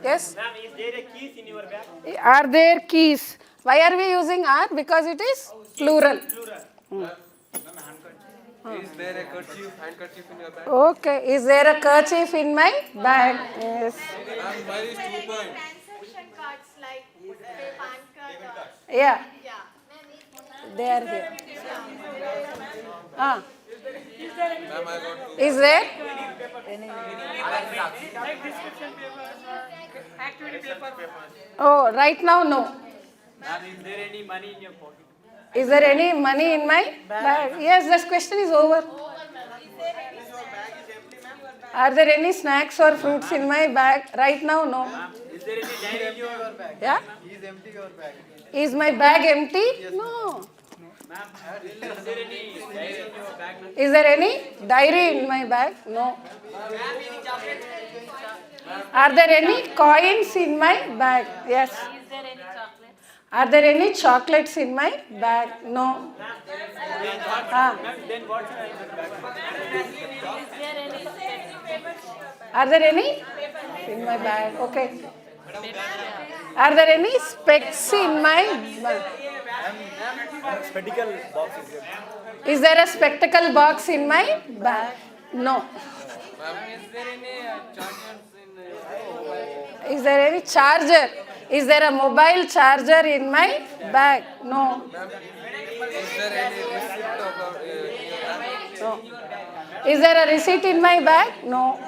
Yes? Ma'am, is there a keys in your bag? Are there keys? Why are we using are? Because it is plural. Is there a handkerchief in your bag? Okay, is there a kerchief in my bag? Yes. Ma'am, mine is 2 points. Transaction cards like PAN card. Yeah, Yeah. they are here. Ah. Ma'am, I got 2. Is there? Like description papers, activity paper. Oh, right now, no. Ma'am, is there any money in your pocket? Is there any money in my bag? Yes, this question is over. Are there any snacks or fruits in my bag? Right now, no. Is there any diary in your bag? Yeah? Is empty your bag? Is my bag empty? No. Ma'am, is there any diary in your bag? Is there any diary in my bag? No. Are there any coins in my bag? Yes. Is there any chocolates? Are there any chocolates in my bag? No. Ah. Then what's in your bag? Is there any Are there any? In my bag. Okay. Are there any specs in my bag? Spectacle box is there. Is there a spectacle box in my bag? No. Is there any chargers in Is there any charger? Is there a mobile charger in my bag? No. Is there any receipt about No. Is there a receipt in my bag? No.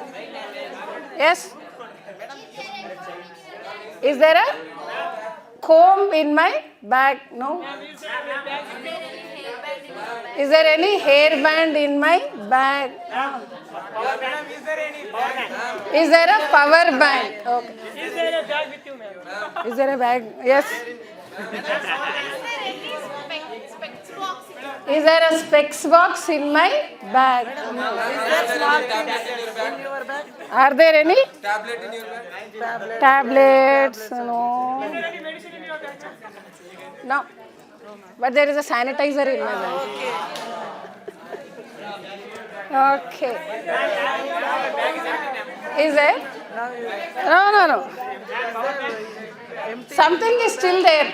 Yes? Is there a comb in my bag? No. Is there any hairband in my bag? Is there a power bank? Okay. Is there a bag with you, ma'am? Is there a bag? Yes. Is there a specs box in my bag? Are there any tablet in your bag? tablets? No. Is there any medicine in your bag? No. But there is a sanitizer in my bag. Okay. Is it? No. Something is still there.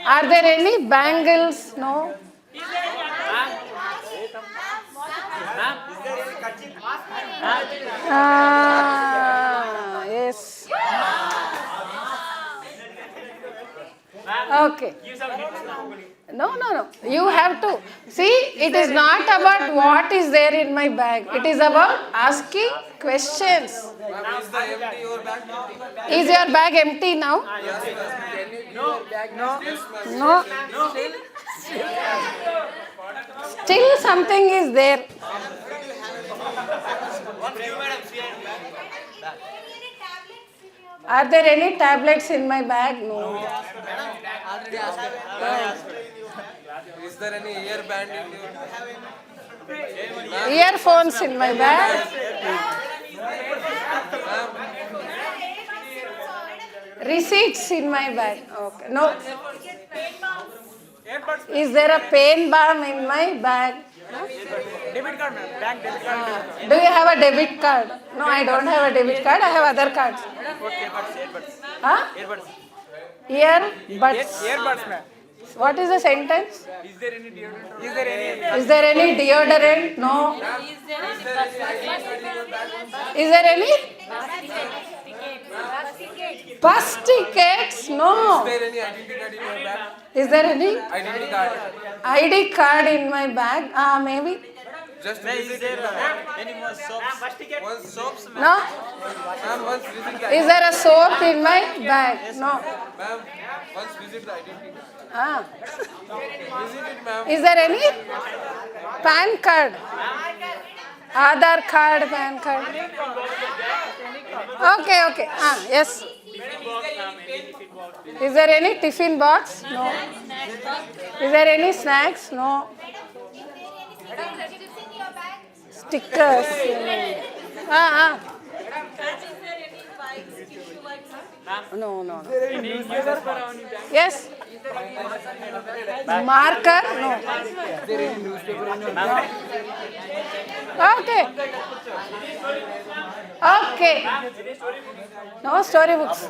Are there any bangles? No. Yes. Okay. No. You have to. See, it is not about what is there in my bag. It is about asking questions. Ma'am, is the empty your bag? Is your bag empty now? No. Still something is there. Are there any tablets in my bag? No. Is there any ear band in your Earphones in my bag. Receipts in my bag. Okay. No. Is there a pain balm in my bag? Debit card, ma'am. Bank debit card. Do you have a debit card? No, I don't have a debit card. I have other cards. Earbuds. Huh? Earbuds. Earbuds. Earbuds, ma'am. What is the sentence? Is there any deodorant? Is there any deodorant? No. Is there any? Bus tickets? No. Is there any identity card in your bag? Is there any Identity card. ID card in my bag? Maybe. Just Is there any more soaps? once soaps. No. Ma'am, once visit the Is there a soap in my bag? No. ma'am, once visit the identity card. Visit it, ma'am. Is there any PAN card? Aadhaar card, PAN card. Okay. Yes. Is there any tiffin box? No. Is there any snacks? No. Stickers. No. Yes. Marker? No. Okay. No storybooks.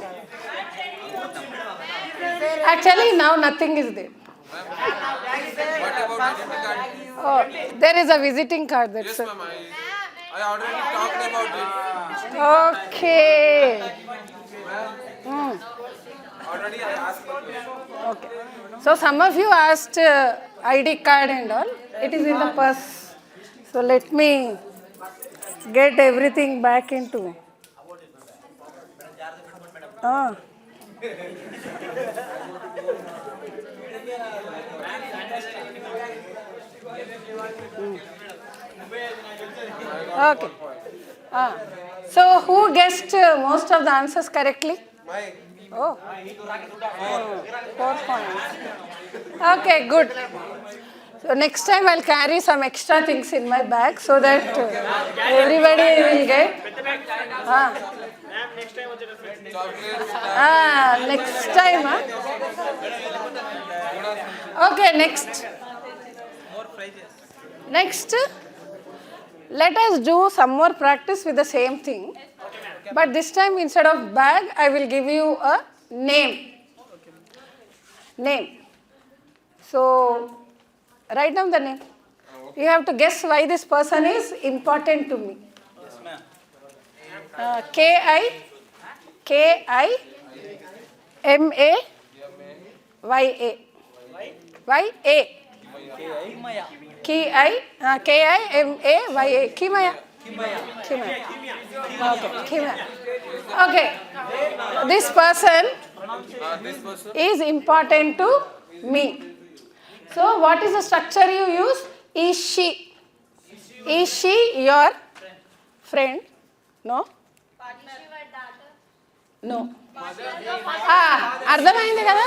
Actually, now nothing is there. What about identity card? Oh, there is a visiting card. That's Yes, it. ma'am. I already talked about it. Okay. Already I asked the question. Okay. So some of you asked ID card and all. It is in the purse. So let me get everything back into. Okay. So who guessed most of the answers correctly? Oh. 4 points. Okay, good. So next time I'll carry some extra things in my bag so that everybody will get. Next time. Okay, next. Let us do some more practice with the same thing. But this time instead of bag, I will give you a name. So, write down the name. You have to guess why this person is important to me. Yes, ma'am. K-I-M-A-Y-A. Y-A. K-I-M-A-Y-A. Kimaya. Okay. This person is important to me. So what is the structure you use? Is she your friend? No. No. అర్థమైంది కదా?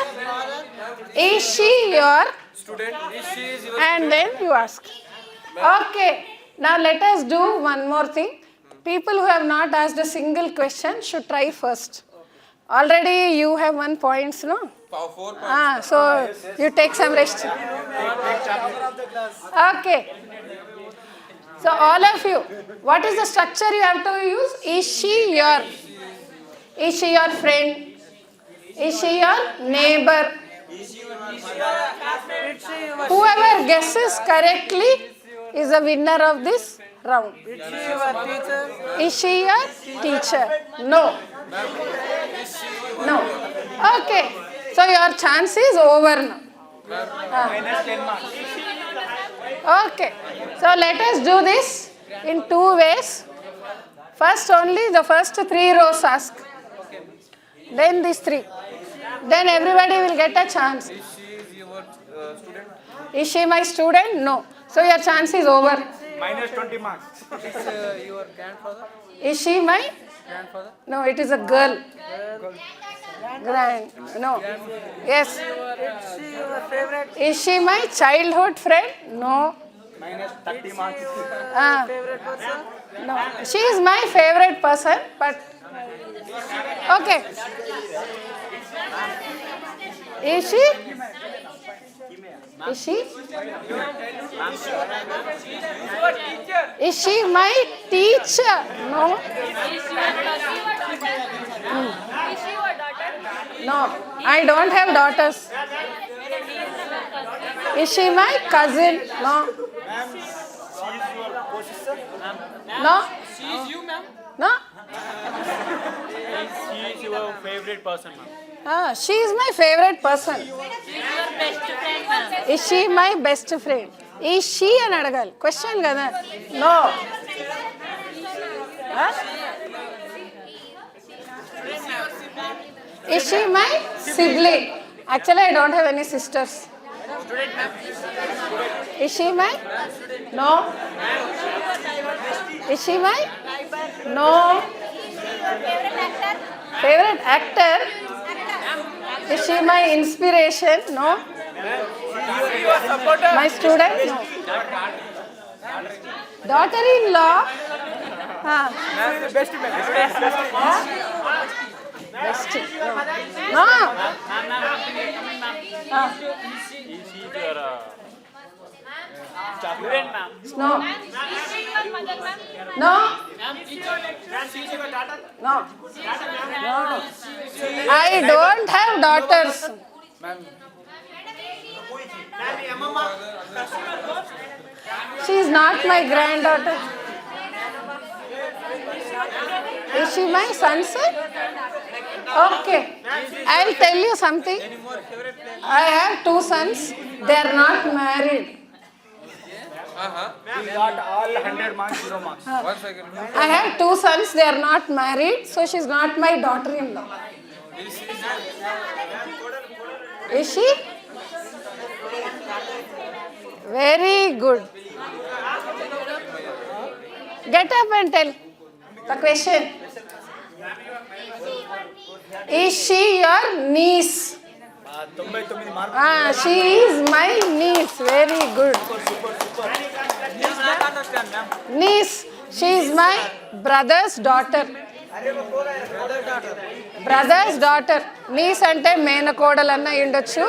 Is she your Student, is she is your and then you ask. Okay. Now let us do one more thing. People who have not asked a single question should try first. Already you have 1 point, no? 4 points. So you take some rest. Okay. So all of you, what is the structure you have to use? Is she your friend? Is she your neighbor? Whoever guesses correctly is the winner of this round. Is she your teacher? No. No. Okay. So your chance is over now. Okay. So let us do this in 2 ways. First only the first 3 rows ask. Then these 3. Then everybody will get a chance. Is she your student? Is she my student? No. So your chance is over. Minus 20 marks. Is your grandfather? Is she my? Grandfather? No, it is a girl. No. Yes. Is she your favorite? Is she my childhood friend? No. Minus 30 marks. Favorite person? No. She is my favorite person, but okay. Is she? Is she? Is she my teacher? No. No, I don't have daughters. Is she my cousin? No. No. She is you, ma'am. No. She is your favorite person, ma'am. She is my favorite person. Is she my best friend? Is she an adagal? Question kada? No. Is she my sibling? Actually, I don't have any sisters. Is she my? No. Is she my? No. Favorite actor? Is she my inspiration? No. My student? No. Daughter-in-law? Best Best. No. No. No. No. No. I don't have daughters. She is not my granddaughter. Is she my son's son? Okay. I will tell you something. I have 2 sons. They are not married. We got all 100 marks, 0 marks. 1 second. I have 2 sons. They are not married. So she is not my daughter-in-law. Is she? Very good. Get up and tell the question. Is she your niece? 99 marks. She is my niece. Very good. Niece. She is my brother's daughter. Brother's daughter. Niece ante మేనకోడలు అన్న అయ్యుండొచ్చు,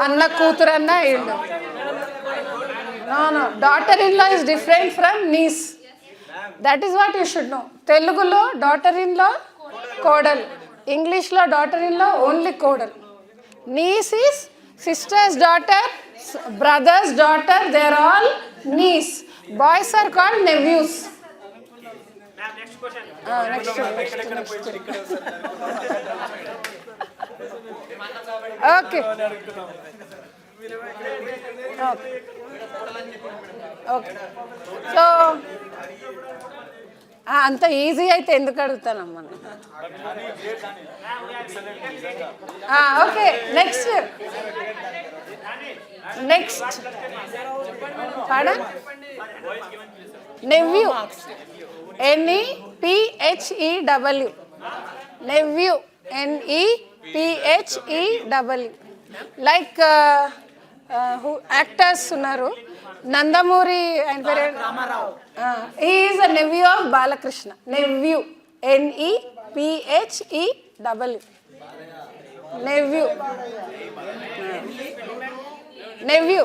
అన్న కూతురు అన్న అయ్యుండొచ్చు. No. Daughter-in-law is different from niece. That is what you should know. Telugulo daughter-in-law కోడలు. Englishలో daughter-in-law only కోడలు. Niece is sister's daughter, brother's daughter. They are all niece. Boys are called nephews. Next question. Next. Okay. So అంత easy అయితే ఎందుకు అడుగుతానమ్మా. Okay, next పాడా nephew. NEPHEW. Nephew. NEPHEW. Like actors ఉన్నారు. నందమూరి ఆయన పేరు he is a nephew of Balakrishna. Nephew. NEPHEW. Nephew. Nephew. Nephew.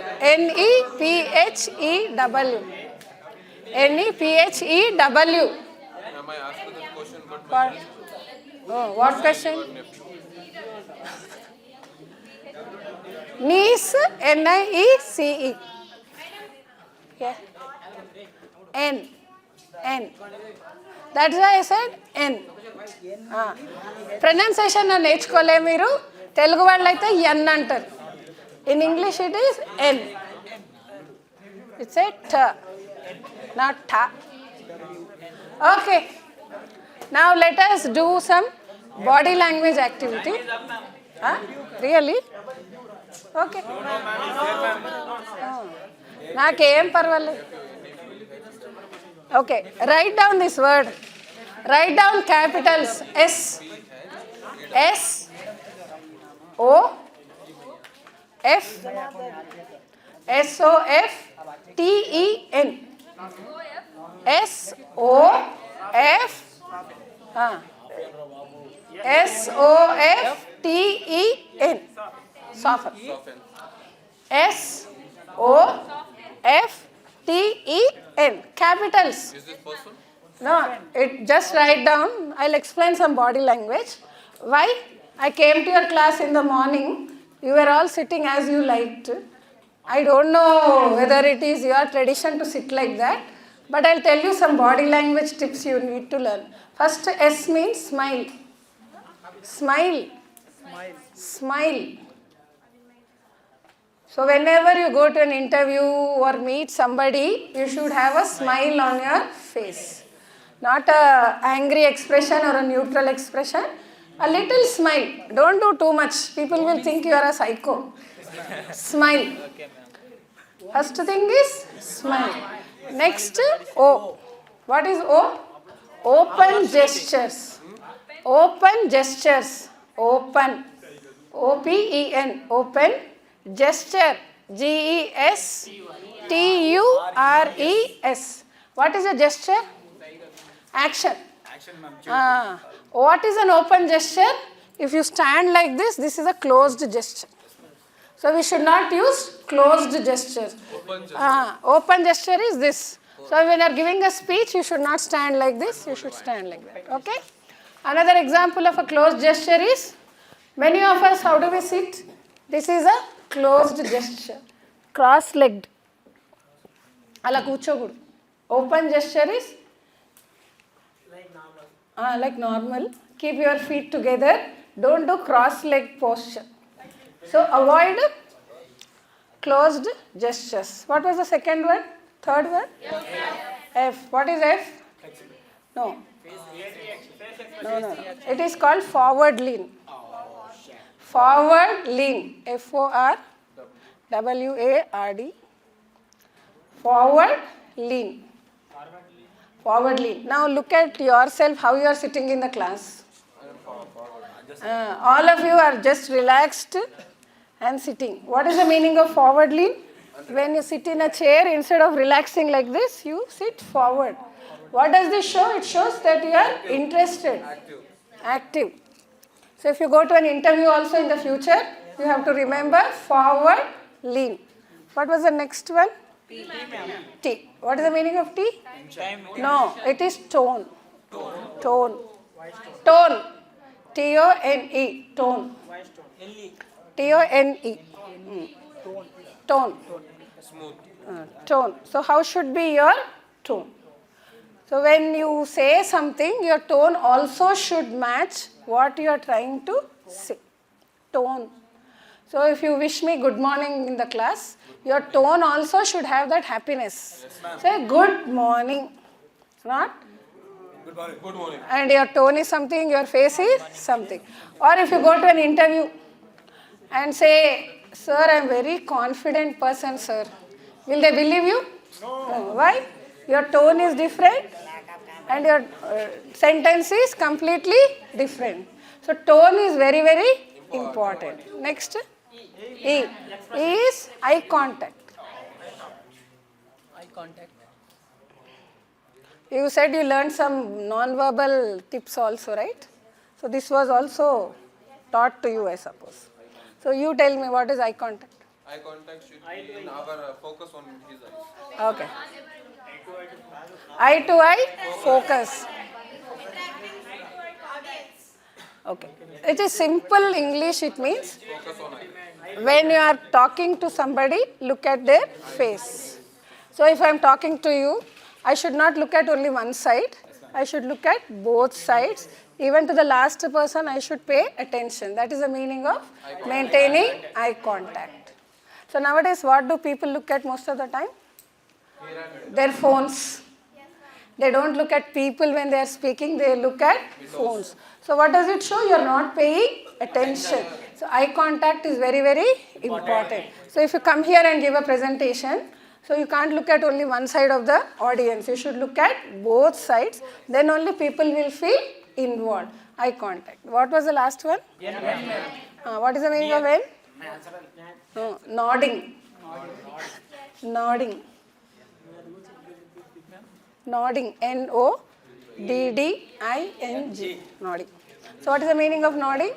Nephew. Am I asked the question, but What? Oh, what question? Niece, Niece. Yeah. N. N. That's why I said N. Pronunciation నేర్చుకోలే మీరు తెలుగు వాళ్ళు అయితే N అంటారు in English it is N it's ఏ ట not ఠ okay now let us do some body language activity really okay నాకేం పర్వాలేదు okay write down this word. Write down capitals S, S, O, F, S, O, F, T, E, N. S, O, F, S, O, F, T, E, N. Soften. S, O, F, T, E, N. Capitals. is this person? No, it just write down. I'll explain some body language. Why? I came to your class in the morning. You were all sitting as you liked. I don't know whether it is your tradition to sit like that, but I'll tell you some body language tips you need to learn. First, S means smile. Smile. Smile. So whenever you go to an interview or meet somebody, you should have a smile on your face. Not a angry expression or a neutral expression. A little smile. Don't do too much. People will think you are a psycho. Smile. First thing is smile. Next, O. What is O? Open gestures. Open gestures. Open. O-P-E-N. Open. Gesture. G-E-S-T-U-R-E-S. What is a gesture? Action. What is an open gesture? If you stand like this, this is a closed gesture. So we should not use closed gestures. Open gesture is this. So when you are giving a speech, you should not stand like this, you should stand like that. Okay? Another example of a closed gesture is, many of us, how do we sit? This is a closed gesture. Cross-legged. Ala kuchogudu. Open gesture is like normal. Keep your feet together. Don't do cross-leg posture. So avoid closed gestures. What was the second one? Third one? F. What is F? No. No. It is called forward lean. Forward lean. F-O-R-W-A-R-D. Forward lean. Forward lean. Now look at yourself, how you are sitting in the class. All of you are just relaxed and sitting. What is the meaning of forward lean? When you sit in a chair, instead of relaxing like this, you sit forward. What does this show? It shows that you are interested. Active. So if you go to an interview also in the future, you have to remember forward lean. What was the next one? T. What is the meaning of T? No, it is tone. Tone. Tone. T-O-N-E. Tone. T-O-N-E. Tone. Smooth. Tone. So how should be your tone? So when you say something, your tone also should match what you are trying to say. Tone. So if you wish me good morning in the class, your tone also should have that happiness. Say good morning. Not? Good morning. Good morning. And your tone is something, your face is something. Or if you go to an interview and say, sir, I am very confident person, sir. Will they believe you? No. Why? Your tone is different and your sentence is completely different. So tone is very, very important. Next. E. E is eye contact. Eye contact. You said you learned some non-verbal tips also, right? So this was also taught to you, I suppose. So you tell me, what is eye contact? Eye contact should be in our focus on his eyes. Okay. Eye to eye focus. Okay. It is simple English, it means Focus on eye. when you are talking to somebody, look at their face. So if I am talking to you, I should not look at only one side. I should look at both sides. Even to the last person, I should pay attention. That is the meaning of maintaining eye contact. So nowadays, what do people look at most of the time? Their phones. They don't look at people when they are speaking, they look at phones. So what does it show? You are not paying attention. So eye contact is very, very important. So if you come here and give a presentation, so you can't look at only one side of the audience. You should look at both sides. Then only people will feel involved. Eye contact. What was the last one? What is the meaning of N? Nodding. Nodding. Nodding. N-O-D-D-I-N-G. Nodding. So what is the meaning of nodding?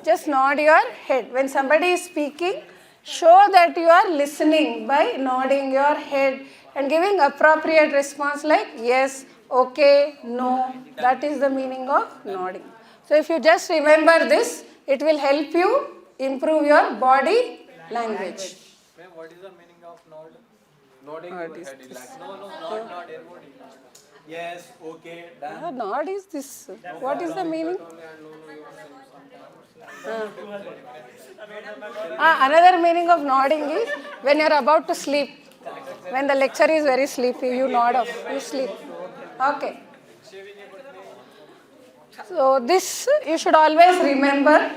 Just nod your head. When somebody is speaking, show that you are listening by nodding your head and giving appropriate response like yes, okay, no. That is the meaning of nodding. So if you just remember this, it will help you improve your body language. Ma'am, what is the meaning of nod? Nodding your head. No, not everybody. Yes, okay, done. Nod is this. What is the meaning? Another meaning of nodding is when you are about to sleep. When the lecturer is very sleepy, you nod off. You sleep. Okay. So this you should always remember.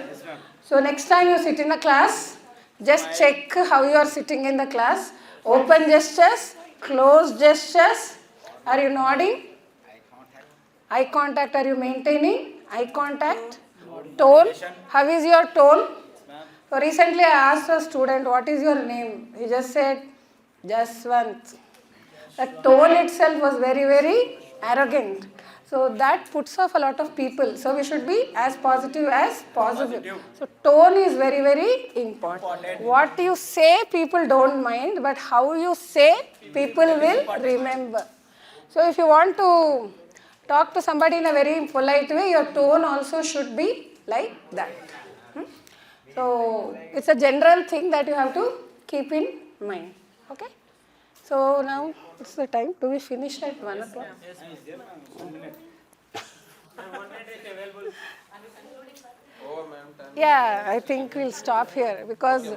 So next time you sit in a class, just check how you are sitting in the class. Open gestures, closed gestures. Are you nodding? Eye contact, are you maintaining? Eye contact. Tone, how is your tone? So recently I asked a student, what is your name? He just said, Jaswant. The tone itself was very, very arrogant. So that puts off a lot of people. So we should be as positive as possible. So tone is very, very important. What you say, people don't mind, but how you say, people will remember. So if you want to talk to somebody in a very polite way, your tone also should be like that. So it's a general thing that you have to keep in mind. Okay? So now it's the time. Do we finish at 1 o'clock? Yeah, I think we'll stop here because